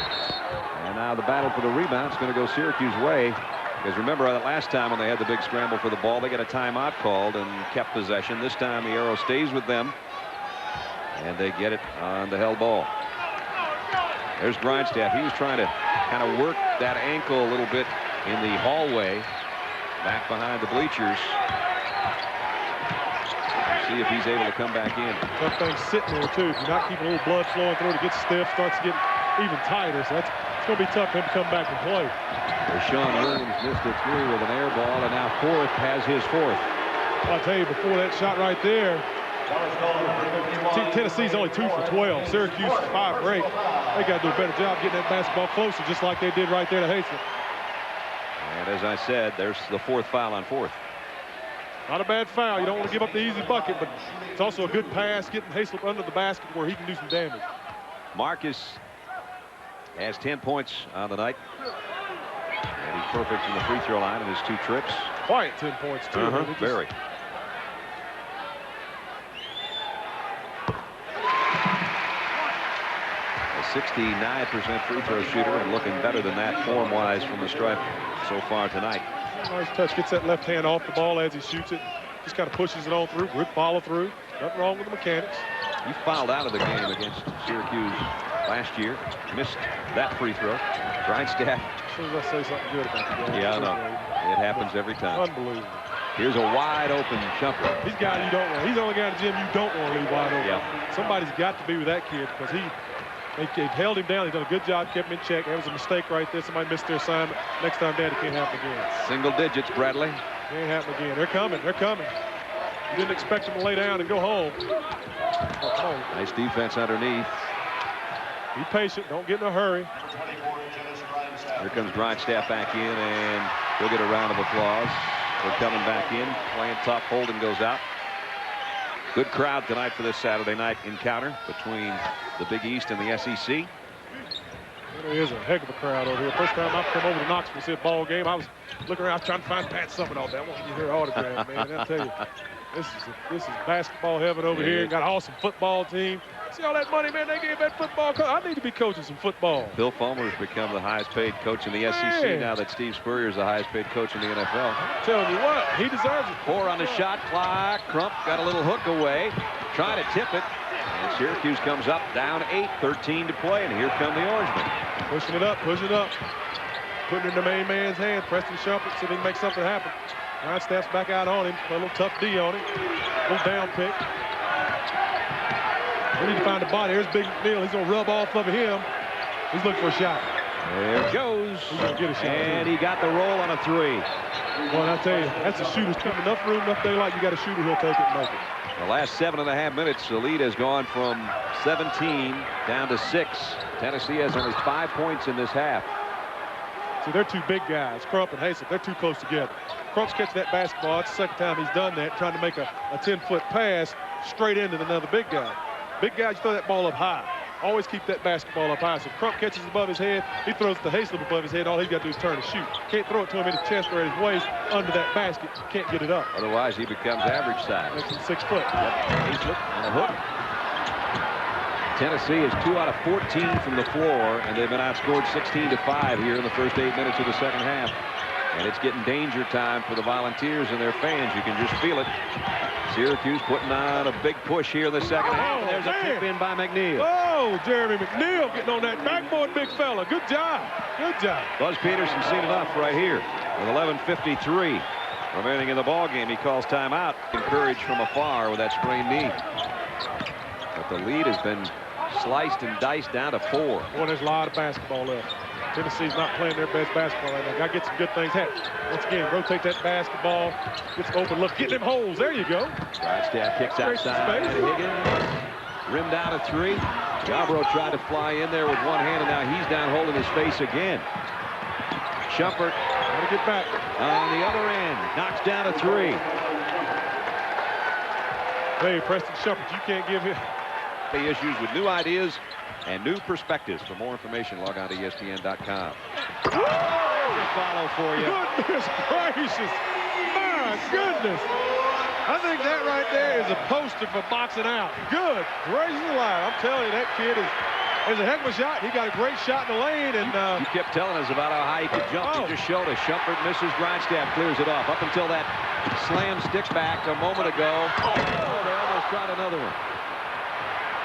And now the battle for the rebound is going to go Syracuse way. Because remember that last time when they had the big scramble for the ball, they got a timeout called and kept possession. This time the arrow stays with them. And they get it on the held ball. There's Grindstaff. He was trying to kind of work that ankle a little bit in the hallway back behind the bleachers. See if he's able to come back in. Tough thing sitting there, too. If you're not keeping a little blood flowing through it, it gets stiff, starts to get even tighter. So it's going to be tough for him to come back and play. Sean Williams missed a 3 with an air ball, and now Forth has his 4th. Well, I'll tell you, before that shot right there, Tennessee's only 2 for 12. Syracuse is 5 for 8. They got to do a better job getting that basketball closer, just like they did right there to Hastings. And as I said, there's the 4th foul on Forth. Not a bad foul. You don't want to give up the easy bucket, but it's also a good pass, getting Hayslip under the basket where he can do some damage. Marcus has 10 points on the night. And he's perfect from the free throw line in his 2 trips. Quiet 10 points, too. Very. A 69% free throw shooter and looking better than that form-wise from the stripe so far tonight. Nice touch. Gets that left hand off the ball as he shoots it. Just kind of pushes it on through. Good follow through. Nothing wrong with the mechanics. He fouled out of the game against Syracuse last year. Missed that free throw. Grindstaff. As soon as I say something good about the game. Yeah, I know. It happens every time. Unbelievable. Here's a wide open jumper. He's a guy you don't want. He's the only guy in the gym you don't want to leave wide open. Yeah. Somebody's got to be with that kid because they held him down. He's done a good job, kept him in check. That was a mistake right there. Somebody missed their assignment. Next time, Dad, it can't happen again. Single digits, Bradley. Can't happen again. They're coming. They're coming. You didn't expect them to lay down and go home. Oh, come on. Nice defense underneath. Be patient. Don't get in a hurry. Here comes Grindstaff back in, and he'll get a round of applause. They're coming back in, playing tough. Holden goes out. Good crowd tonight for this Saturday night encounter between the Big East and the SEC. There is a heck of a crowd over here. First time I've come over to Knoxville to see a ball game, I was looking around trying to find Pat Summitt all day. I want to get her autograph, man. I'll tell you, this is basketball heaven over here. Got an awesome football team. See all that money, man, they gave that football coach. I need to be coaching some football. Bill Fulmer has become the highest paid coach in the SEC now that Steve Spurrier is the highest paid coach in the NFL. I'm telling you what, he deserves it. 4 on the shot clock. Crump got a little hook away, trying to tip it. And Syracuse comes up, down 8, 13 to play, and here come the Orangemen. Pushing it up, pushing it up. Putting it in the main man's hand. Preston Shumpert, see if he can make something happen. Grindstaff's back out on him. Put a little tough D on him. A little down pick. We need to find a body. Here's Big McNeil. He's going to rub off of him. He's looking for a shot. There it goes. He's going to get a shot. And he got the roll on a 3. Well, I tell you, that's a shooter's keeping enough room, enough daylight. You got a shooter, he'll take it and make it. The last 7.5 minutes, the lead has gone from 17 down to 6. Tennessee has only 5 points in this half. See, they're 2 big guys, Crump and Hayslip. They're too close together. Crump's catching that basketball. It's the second time he's done that, trying to make a 10-foot pass straight into another big guy. Big guys throw that ball up high. Always keep that basketball up high. So Crump catches above his head. He throws it to Hayslip above his head. All he's got to do is turn and shoot. Can't throw it to him in his chest or at his waist under that basket. Can't get it up. Otherwise, he becomes average size. Makes him 6 foot. Hayslip on a hook. Tennessee is 2 out of 14 from the floor, and they've been outscored 16-5 here in the first 8 minutes of the second half. And it's getting danger time for the Volunteers and their fans. You can just feel it. Syracuse putting on a big push here in the second half. And there's a tip in by McNeil. Oh, Jeremy McNeil getting on that backboard, big fella. Good job. Good job. Buzz Peterson seen enough right here with 11:53 remaining in the ball game. He calls timeout. Encouraged from afar with that sprained knee. But the lead has been sliced and diced down to 4. Boy, there's a lot of basketball left. Tennessee's not playing their best basketball right now. Got to get some good things happening. Once again, rotate that basketball. Get some open look. Get them holes. There you go. Grindstaff kicks outside. Higgins rimmed out a 3. Yarbrough tried to fly in there with one hand, and now he's down holding his face again. Shumpert got to get back on the other end. Knocks down a 3. Hey, Preston Shumpert, you can't give him issues with new ideas and new perspectives. For more information, log on to ESPN.com. Follow for you. Goodness gracious. My goodness. I think that right there is a poster for boxing out. Good gracious alive. I'm telling you, that kid is a heck of a shot. He got a great shot in the lane. And you kept telling us about how high he could jump. He just showed us. Shumpert misses. Grindstaff clears it off. Up until that slam stick back a moment ago. Oh, they almost tried another one.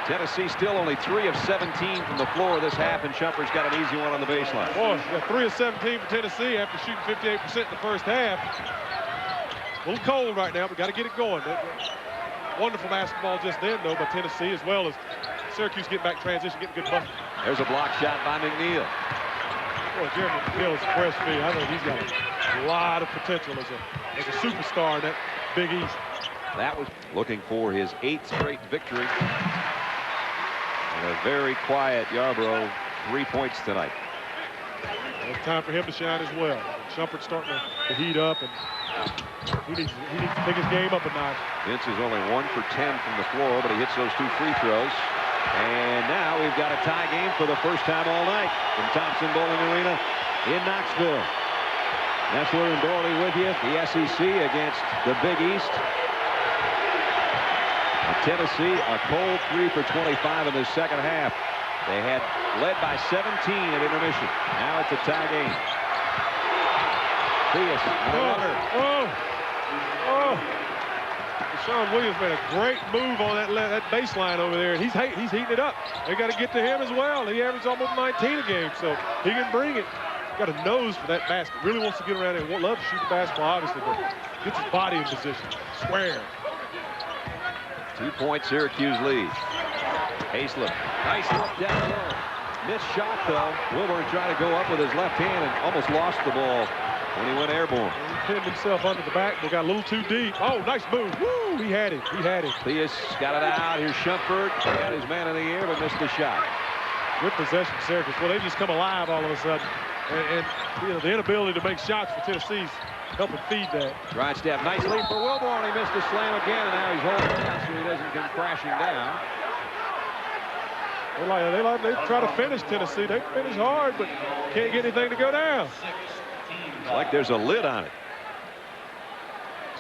Tennessee still only 3 of 17 from the floor this half, and Shumpert's got an easy one on the baseline. Boy, got 3 of 17 for Tennessee after shooting 58% in the first half. A little cold right now, but got to get it going. Wonderful basketball just then, though, by Tennessee, as well as Syracuse getting back transition, getting good bucket. There's a block shot by McNeil. Boy, Jeremy McNeil has impressed me. I think he's got a lot of potential as a superstar in that Big East. That was looking for his 8th straight victory. And a very quiet Yarbrough, 3 points tonight. It's time for him to shine as well. Shumpert's starting to heat up, and he needs to pick his game up a notch. Vince is only 1 for 10 from the floor, but he hits those 2 free throws. And now we've got a tie game for the first time all night from Thompson Bowling Arena in Knoxville. Nessler and Doherty with you. The SEC against the Big East. Tennessee, a cold 3 for 25 in the second half. They had led by 17 at intermission. Now it's a tie game. Sean Williams made a great move on that baseline over there, and he's heating it up. They got to get to him as well. He averaged almost 19 a game, so he can bring it. Got a nose for that basket. Really wants to get around there. Loves to shoot the basketball, obviously, but gets his body in position. Square. 2-point Syracuse lead. Hayslip, nice look down low. Missed shot though. Wilburn tried to go up with his left hand and almost lost the ball when he went airborne. He pinned himself under the back, but got a little too deep. Oh, nice move. Woo, he had it. He had it. Theus got it out. Here's Shumpert. Got his man in the air, but missed the shot. Good possession, Syracuse. Well, they just come alive all of a sudden. And you know, the inability to make shots for Tennessee's helping feed that. Grindstaff, nice lead for Wilborn. He missed the slam again, and now he's holding down so he doesn't come crashing down. They try to finish Tennessee. They finish hard, but can't get anything to go down. It's like there's a lid on it.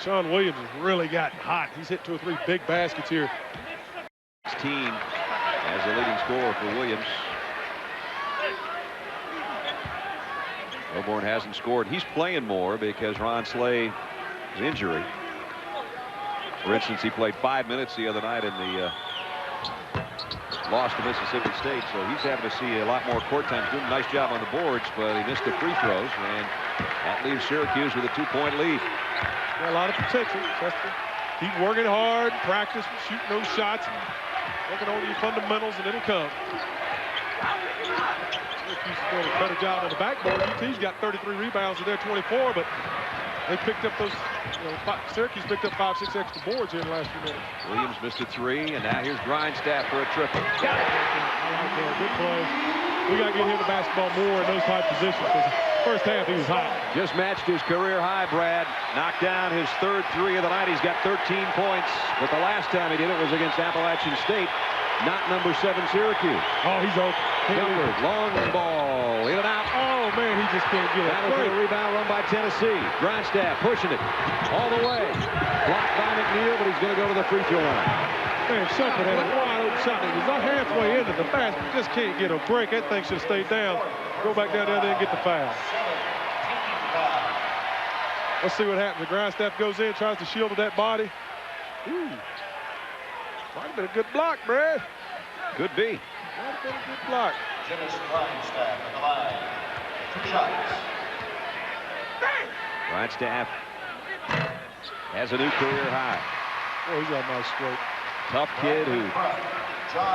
Sean Williams has really gotten hot. He's hit 2 or 3 big baskets here. 16 as the leading scorer for Williams. Wilborn hasn't scored. He's playing more because Ron Slay's injury. For instance, he played 5 minutes the other night in the loss to Mississippi State, so he's having to see a lot more court time. Doing a nice job on the boards, but he missed the free throws, and that leaves Syracuse with a 2-point lead. Got a lot of potential. Just keep working hard, practice, shooting those shots, and working on your fundamentals, and it'll come. Syracuse is doing a better job on the backboard. UT's got 33 rebounds to their 24, but they picked up those, Syracuse picked up 5-6 extra boards here in the last few minutes. Williams missed a 3, and now here's Grindstaff for a triple. Got it. Good play. We got to get him the basketball more in those type positions because first half he was hot. Just matched his career high, Brad. Knocked down his 3rd 3 of the night. He's got 13 points, but the last time he did it was against Appalachian State, not number 7 Syracuse. Oh, he's open. Shumpert, long ball, in and out. Oh, man, he just can't get it. That'll be a rebound run by Tennessee. Grindstaff pushing it all the way. Blocked by McNeil, but he's going to go to the free throw line. Man, Shumpert had a wide open shot. He was halfway into the basket. Just can't get a break. That thing should have stayed down. Go back down there and get the foul. Let's see what happens. The Grindstaff goes in, tries to shield with that body. Ooh. Might have been a good block, Brad. Could be. Might have been a good block. Dennis Grindstaff at the line. 2 shots. Grindstaff has a new career high. Boy, he's got a nice stroke. Tough kid who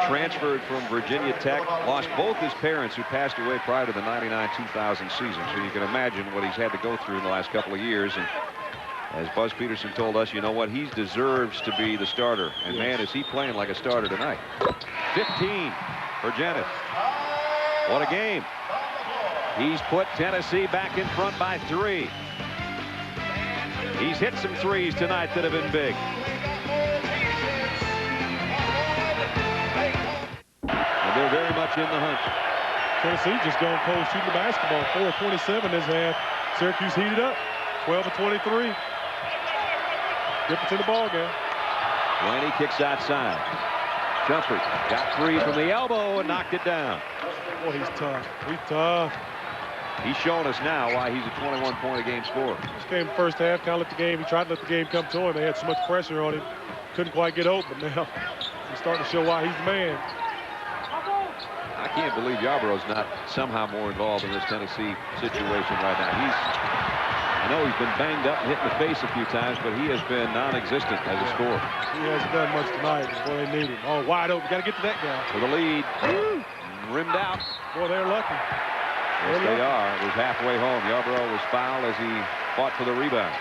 transferred from Virginia Tech, lost both his parents who passed away prior to the 99-2000 season. So you can imagine what he's had to go through in the last couple of years. And as Buzz Peterson told us, you know what, he deserves to be the starter. And man, is he playing like a starter tonight. 15 for Jennings. What a game. He's put Tennessee back in front by 3. He's hit some threes tonight that have been big. And they're very much in the hunt. Tennessee just going cold shooting the basketball. 4-27 this half. Syracuse heated up. 12-23. Difference in the ball game. Blaney kicks outside. Shumpert got 3 from the elbow and knocked it down. Boy, he's tough. He's tough. He's showing us now why he's a 21-point-a-game scorer. This game, first half, kind of let the game. He tried to let the game come to him. They had so much pressure on him. Couldn't quite get open. Now he's starting to show why he's the man. I can't believe Yarborough's not somehow more involved in this Tennessee situation right now. I know he's been banged up and hit in the face a few times, but he has been non-existent as a scorer. He hasn't done much tonight. Boy, they need him. Oh, wide open. Got to get to that guy. For the lead. Woo! Rimmed out. Boy, they're lucky. Yes, they are. It was halfway home. Yarborough was fouled as he fought for the rebound.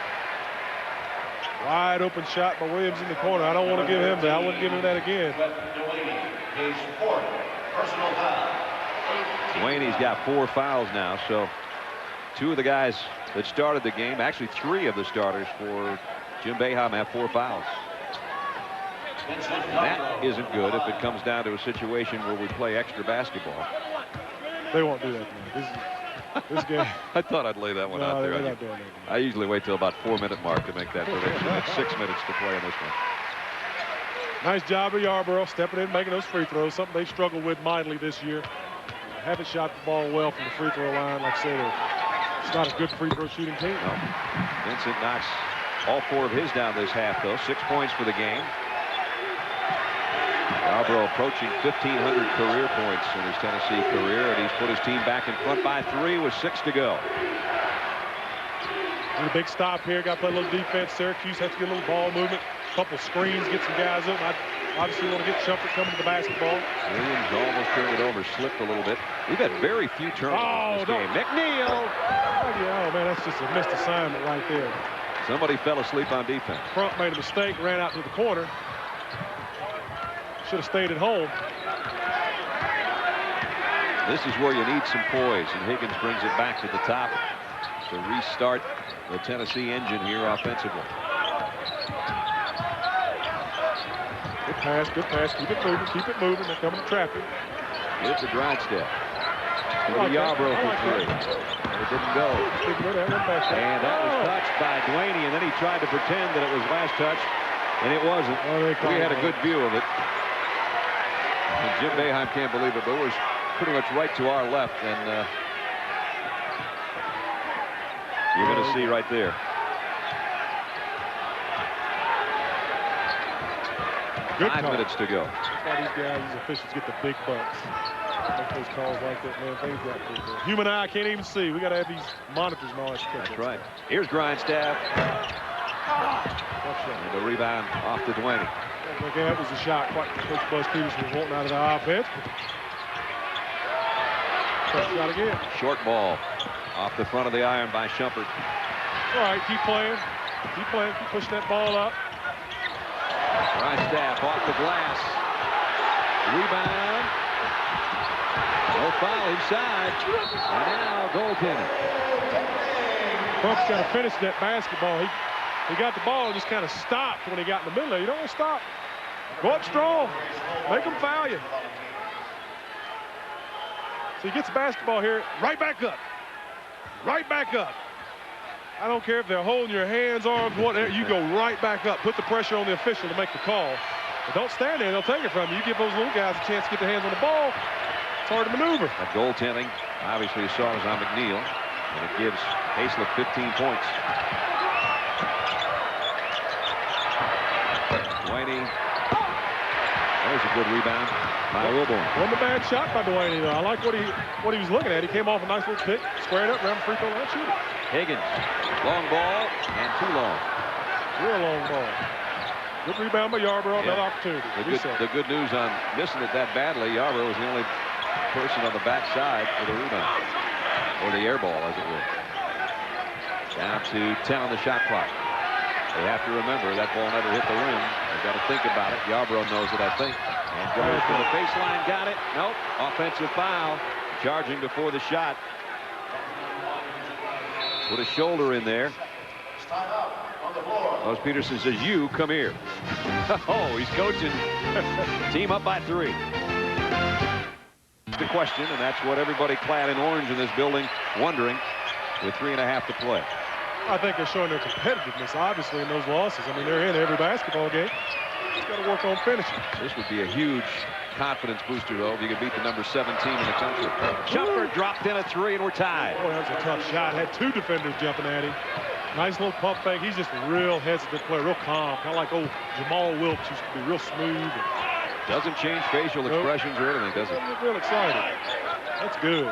Wide open shot by Williams in the corner. I don't want to give him that. I wouldn't give him that again. His 4th personal foul. Delaney's got 4 fouls now, so 2 of the guys that started the game, actually 3 of the starters for Jim Boeheim have 4 fouls. And that isn't good if it comes down to a situation where we play extra basketball. They won't do that tonight. This game. I thought I'd lay that one out there. They're not doing that. I usually wait till about 4-minute mark to make that prediction. That's 6 minutes to play in this one. Nice job of Yarborough stepping in, making those free throws, something they've struggled with mightily this year. Haven't shot the ball well from the free throw line. Like I said, it's not a good free throw shooting team. No. Vincent knocks all 4 of his down this half, though. 6 points for the game. Yarborough approaching 1,500 career points in his Tennessee career, and he's put his team back in front by 3 with 6 to go. And a big stop here. Got to play a little defense. Syracuse has to get a little ball movement. A couple screens, get some guys up. I obviously want to get Shumpert coming to the basketball. Williams almost turned it over, slipped a little bit. We've had very few turnovers in this game. McNeil. Oh, man, that's just a missed assignment right there. Somebody fell asleep on defense. Crump made a mistake, ran out to the corner. Should have stayed at home. This is where you need some poise, and Higgins brings it back to the top to restart the Tennessee engine here offensively. Good pass, good pass. Keep it moving, keep it moving. They're coming to trap you. Here's the Grindstaff. To Yarborough for 3. It didn't go. And that was touched by Delaney, and then he tried to pretend that it was last touch, and it wasn't. We had a good view of it. And Jim Boeheim can't believe it, but it was pretty much right to our left, and you're going to see right there. Good 5 call. minutes to go. That's why these guys, these officials get the big bucks. Make those calls like that, man. Things got to be. Human eye can't even see. We got to have these monitors and all that stuff. That's right. Here's Grindstaff. And the rebound off to Delaney. Again, that was a shot. Quite Coach Buzz Peterson was wanting out of the offense. Tough shot again. Short ball off the front of the iron by Shumpert. All right, keep playing. Keep playing. Keep pushing that ball up. Grindstaff off the glass. Rebound. No foul inside. And now goaltending. Crump's got to finish that basketball. He got the ball and just kind of stopped when he got in the middle there. You don't want to stop. Go up strong. Make them foul you. So he gets the basketball here. Right back up. Right back up. I don't care if they're holding your hands, arms, whatever. You go right back up. Put the pressure on the official to make the call. But don't stand there. They'll take it from you. You give those little guys a chance to get their hands on the ball. It's hard to maneuver. That goaltending, obviously, you saw was on McNeil. And it gives Hayslip 15 points. Delaney. There's a good rebound by Wilborn. Wasn't a bad shot by Delaney, though. I like what he was looking at. He came off a nice little pick, squared up, around the free throw line, shoot it. Higgins, long ball and too long. Real long ball. Good rebound by Yarborough. Yeah. Another opportunity. The good news on missing it that badly, Yarborough was the only person on the backside for the rebound, or the air ball, as it were. Down to 10 on the shot clock. They have to remember that ball never hit the rim. They've got to think about it. Yarborough knows it, I think. And goes to the baseline. Got it. Nope. Offensive foul. Charging before the shot. Put a shoulder in there. Buzz Peterson says, "You come here." Oh, he's coaching. Team up by 3. The question, and that's what everybody clad in orange in this building wondering, with 3.5 to play. I think they're showing their competitiveness, obviously, in those losses. I mean, they're in every basketball game. Just got to work on finishing. This would be a huge confidence booster, though, if you could beat the number 17 in the country. Jumper dropped in a 3, and we're tied. Boy, that was a tough shot. Had 2 defenders jumping at him. Nice little pump fake. He's just a real hesitant player, real calm, kind of like old Jamal Wilkes used to be, real smooth. Doesn't change facial expressions or anything, does it? Real excited. That's good.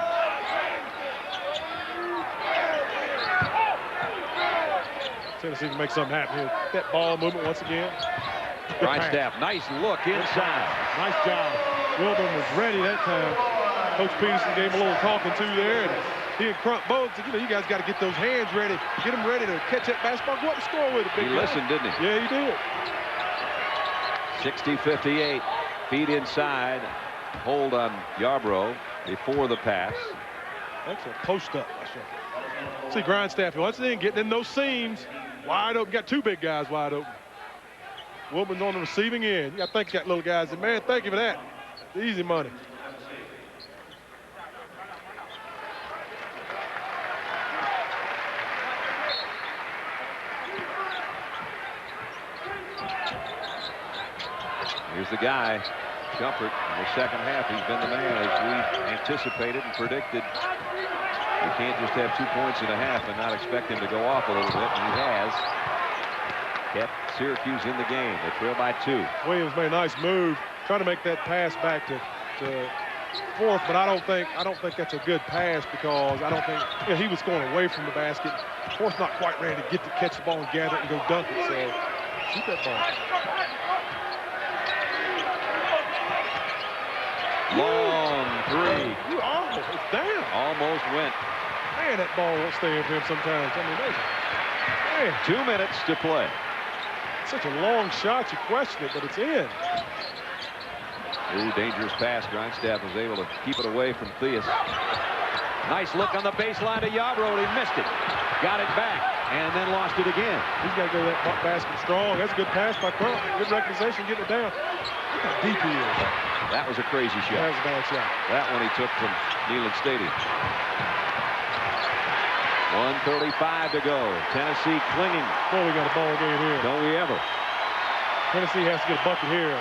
Tennessee can make something happen here. That ball movement once again. Grindstaff, nice look inside. Nice job. Wilburn was ready that time. Coach Peterson gave him a little talking to there, and he and Crump both said, you guys got to get those hands ready, get them ready to catch that basketball, go up and score with it. He listened, didn't he? Yeah, he did. 60-58, feet inside, hold on Yarborough before the pass. Excellent post up. See Grindstaff once again getting in those seams, wide open. Got 2 big guys wide open. Wilburn's on the receiving end. You got to thank that little guy. Said, man, thank you for that. Easy money. Here's the guy, Shumpert. In the second half, he's been the man, as we anticipated and predicted. You can't just have 2 points and a half and not expect him to go off a little bit, and he has. Kept Syracuse in the game. They trail by 2. Williams made a nice move, trying to make that pass back to Fourth, but I don't think that's a good pass, because I don't think he was going away from the basket. Fourth's not quite ready to catch the ball and gather it and go dunk it. So shoot that ball. Long 3. It's down. Almost went. Man, that ball won't stay with him sometimes. I mean, man. 2 minutes to play. Such a long shot, you question it, but it's in. Ooh, dangerous pass. Grindstaff was able to keep it away from Theus. Nice look on the baseline to Yarborough. He missed it. Got it back and then lost it again. He's got to go to that basket strong. That's a good pass by Crump. Good recognition, getting it down. Look how deep he is. That was a crazy shot. That was a bad shot. That one he took from Neyland Stadium. 1:35 to go. Tennessee clinging. Boy, we got a ball game here. Don't we ever? Tennessee has to get a bucket here.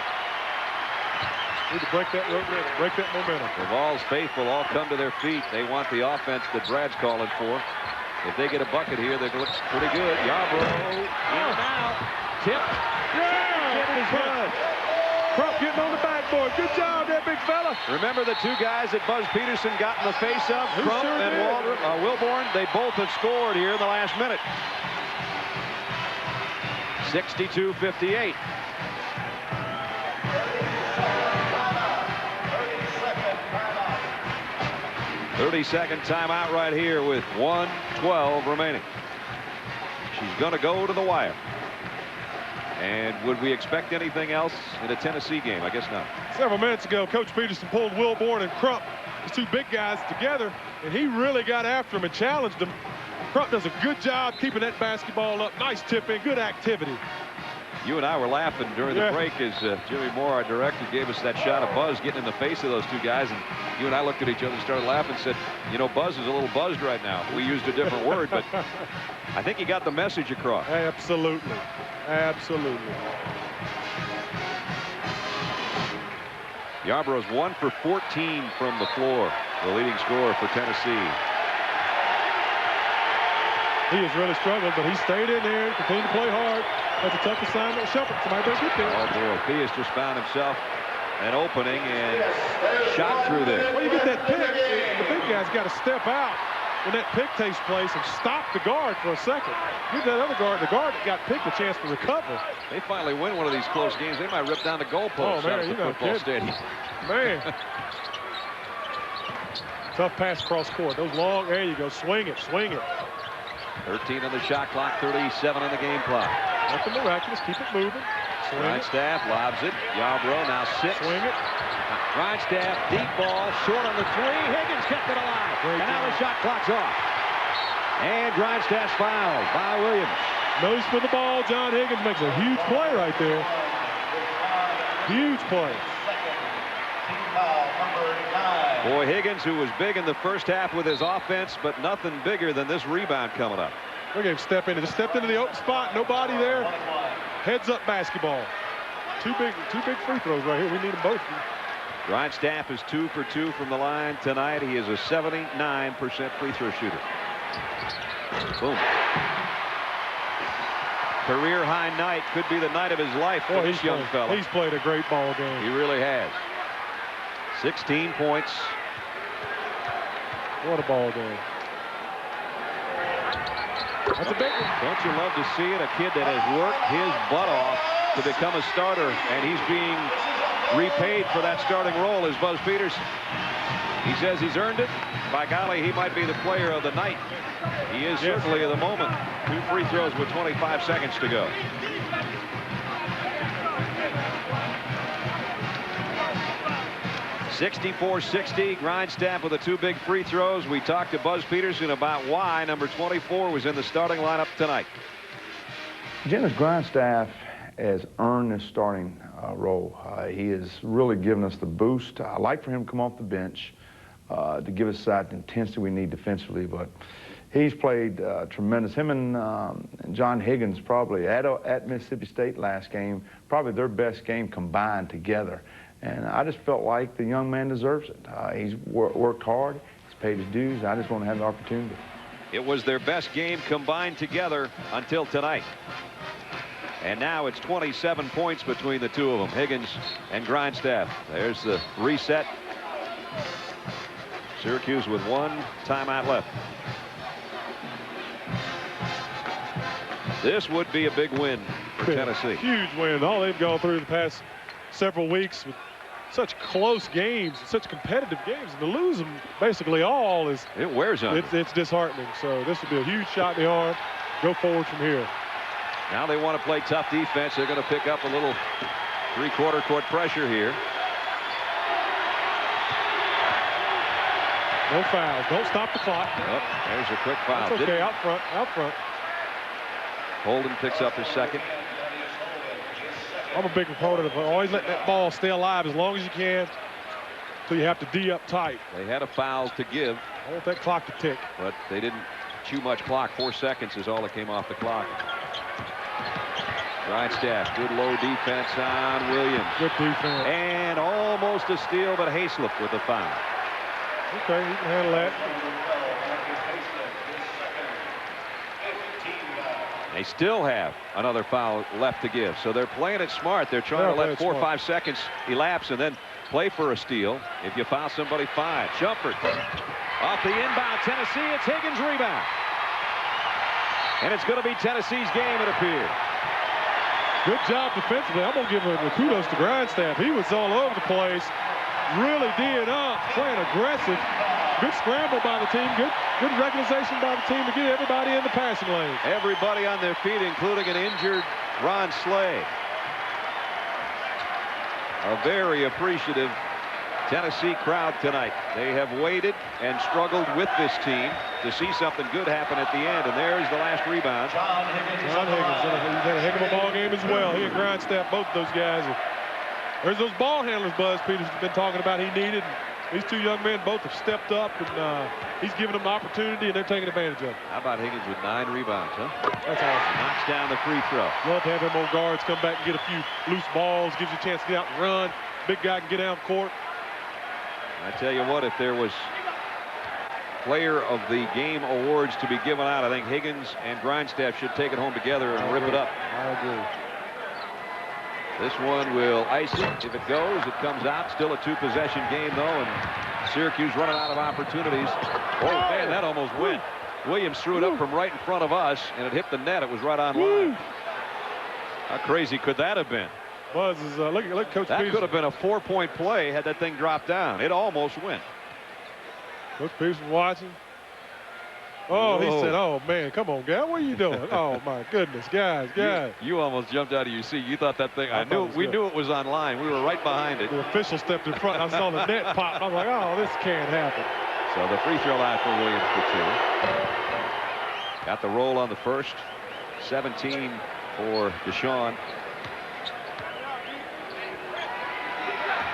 Need to break that momentum. The Vols faithful all come to their feet. They want the offense that Brad's calling for. If they get a bucket here, they look pretty good. Yarborough in and out. Tip. Yeah! Tip is good. Crump getting on the backboard. Good job there, big fella. Remember the 2 guys that Buzz Peterson got in the face of? He Crump sure and did. Wilborn. They both have scored here in the last minute. 62-58. 30-second timeout right here with 1:12 remaining. She's going to go to the wire. And would we expect anything else in a Tennessee game? I guess not. Several minutes ago, Coach Peterson pulled Wilborn and Crump, these 2 big guys, together, and he really got after him and challenged them. Crump does a good job keeping that basketball up. Nice tip in, good activity. You and I were laughing during the break as Jimmy Moore, our director, gave us that shot of Buzz getting in the face of those 2 guys. And you and I looked at each other and started laughing and said, Buzz is a little buzzed right now. We used a different word, but I think he got the message across. Absolutely. Absolutely. Yarborough's 1 for 14 from the floor, the leading scorer for Tennessee. He has really struggled, but he stayed in there and continued to play hard. That's a tough assignment. Shepard, somebody better get there. Oh, boy. Pius just found himself an opening and shot through there. Well, you get that pick, the big guy's got to step out when that pick takes place and stop the guard for a second. Give that other guard, the guard that got picked, a chance to recover. They finally win one of these close games. They might rip down the goalpost out of the football stadium. Man. Tough pass across court. Those long, there you go. Swing it, swing it. 13 on the shot clock, 37 on the game clock. Nothing miraculous. Keep it moving. Grindstaff lobs it. Yarbrough now sits. Swing it. Grindstaff, deep ball, short on the three. Higgins kept it alive. And now the shot clock's off. And Grindstaff's fouled by Williams. Nose for the ball. John Higgins makes a huge play right there. Huge play. Boy, Higgins, who was big in the first half with his offense, but nothing bigger than this rebound coming up. Look at him step in. Just stepped into the open spot. Nobody there. Heads up basketball. Two big free throws right here. We need them both. Grindstaff is 2 for 2 from the line tonight. He is a 79% free throw shooter. Boom. Career high night. Could be the night of his life for this young fella. He's played a great ball game. He really has. 16 points. What a ball game. That's a big one. Don't you love to see it? A kid that has worked his butt off to become a starter, and he's being repaid for that starting role is Buzz Peterson. He says he's earned it. By golly, he might be the player of the night. He is certainly at the moment. 2 free throws with 25 seconds to go. (64-60). Grindstaff with the 2 big free throws. We talked to Buzz Peterson about why number 24 was in the starting lineup tonight. Dennis Grindstaff has earned this starting role. He has really given us the boost. I like for him to come off the bench to give us that intensity we need defensively, but he's played tremendous. Him and John Higgins probably at Mississippi State last game, probably their best game combined together. And I just felt like the young man deserves it. He's worked hard. He's paid his dues. I just want to have the opportunity. It was their best game combined together until tonight. And now it's 27 points between the two of them, Higgins and Grindstaff. There's the reset. Syracuse with 1 timeout left. This would be a big win for Tennessee. Huge win. All they've gone through the past several weeks with such close games, such competitive games, and to lose them basically all is it wears on. It's disheartening. So this would be a huge shot in the arm. Go forward from here. Now they want to play tough defense. They're going to pick up a little 3/4 court pressure here. No fouls. Don't stop the clock. Oh, there's a quick foul. That's okay. Out front. Out front. Holden picks up his second. I'm a big proponent of always letting that ball stay alive as long as you can until you have to D up tight. They had a foul to give. I want that clock to tick. But they didn't chew much clock. 4 seconds is all that came off the clock. Grindstaff, good low defense on Williams. Good defense. And almost a steal, but Hayslip with the foul. Okay, you can handle that. They still have another foul left to give, so they're playing it smart. They're trying to let 4 or 5 seconds elapse and then play for a steal. If you foul somebody, 5. Shumpert off the inbound. Tennessee, it's Higgins' rebound. And it's going to be Tennessee's game, it appears. Good job defensively. I'm going to give the kudos to Grindstaff. He was all over the place, really D'ing up, playing aggressive. Good scramble by the team. Good recognition by the team to get everybody in the passing lane. Everybody on their feet, including an injured Ron Slay. A very appreciative Tennessee crowd tonight. They have waited and struggled with this team to see something good happen at the end, and there's the last rebound. John Higgins. He's had a heck of a ball game as well. He and Grindstaff, both those guys. There's those ball handlers Buzz Peters has been talking about he needed. These two young men both have stepped up, and he's given them the opportunity, and they're taking advantage of it. How about Higgins with 9 rebounds, huh? That's awesome. Knocks down the free throw. Love to have them old guards come back and get a few loose balls, gives you a chance to get out and run. Big guy can get down court. I tell you what, if there was Player of the Game awards to be given out. I think Higgins and Grindstaff should take it home together and rip it up. I agree. This one will ice it. If it goes, it comes out. Still a 2-possession game, though, and Syracuse running out of opportunities. Oh, man, that almost went. Williams threw it up from right in front of us, and it hit the net. It was right on line. How crazy could that have been? Buzz is look Coach That Peterson. could have been a 4-point play had that thing dropped down. It almost went. Coach Peterson watching. Oh, he said, "Oh man, come on, guy, what are you doing?" Oh my goodness, guys. You almost jumped out of your seat. You thought that thing. We knew it was on line. We were right behind it. The official stepped in front. I saw the net pop. I was like, "Oh, this can't happen." So the free throw line for Williams for 2. Got the roll on the first. 17 for Deshaun.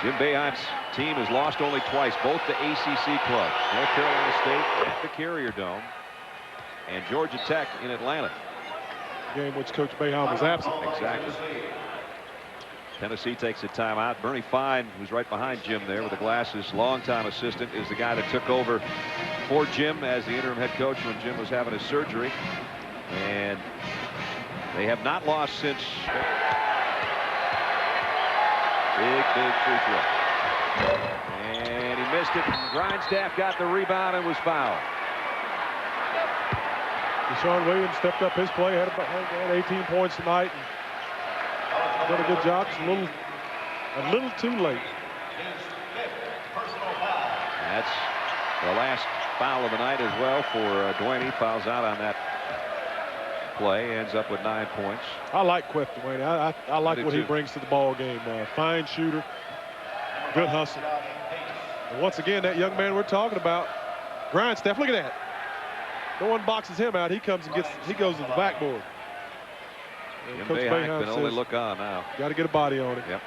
Jim Boeheim's team has lost only twice, both to ACC clubs. North Carolina State at the Carrier Dome and Georgia Tech in Atlanta. Game which Coach Boeheim was absent. Exactly. Tennessee takes a timeout. Bernie Fine, who's right behind Jim there with the glasses, longtime assistant, is the guy that took over for Jim as the interim head coach when Jim was having his surgery. And they have not lost since. Big free throw. And he missed it. Grindstaff got the rebound and was fouled. Deshaun Williams stepped up his play, had 18 points tonight. And did a good job. Just a little too late. That's the last foul of the night as well for Dwayne. He fouls out on that play, ends up with 9 points. I like Queth Dwayne. I like what he brings to the ball game. Fine shooter, good hustle. And once again, that young man we're talking about, Grindstaff. Look at that. No one boxes him out. He comes and he goes to the backboard. Jim Boeheim can only look on now. Got to get a body on it. Yep.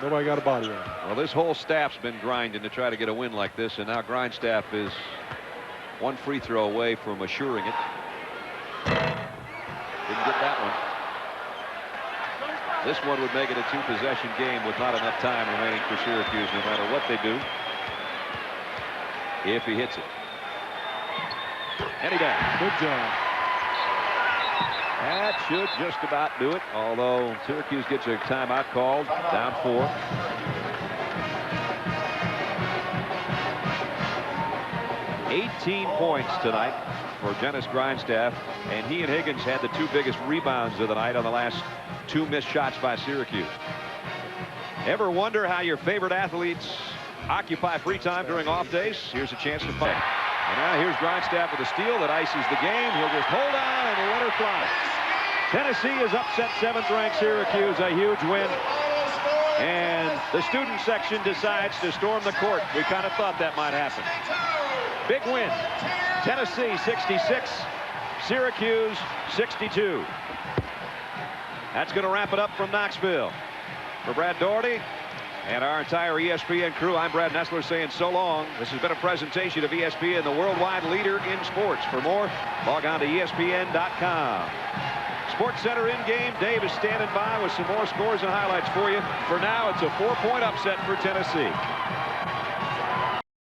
Nobody got a body on it. Well, this whole staff's been grinding to try to get a win like this, and now Grindstaff is one free throw away from assuring it. Didn't get that one. This one would make it a 2-possession game with not enough time remaining for Syracuse, no matter what they do. If he hits it. And he does. Good job. That should just about do it, although Syracuse gets a timeout called, down 4. $18 points tonight for Dennis Grindstaff, and he and Higgins had the 2 biggest rebounds of the night on the last 2 missed shots by Syracuse. Ever wonder how your favorite athletes occupy free time during off days? Here's a chance to find. And now here's Grindstaff with a steal that ices the game. He'll just hold on and let her fly. Tennessee has upset 7th-ranked Syracuse, a huge win. And the student section decides to storm the court. We kind of thought that might happen. Big win. Tennessee 66, Syracuse 62. That's going to wrap it up from Knoxville. For Brad Doherty and our entire ESPN crew, I'm Brad Nessler saying so long. This has been a presentation of ESPN, the worldwide leader in sports. For more, log on to ESPN.com. Sports Center in game. Dave is standing by with some more scores and highlights for you. For now, it's a 4-point upset for Tennessee.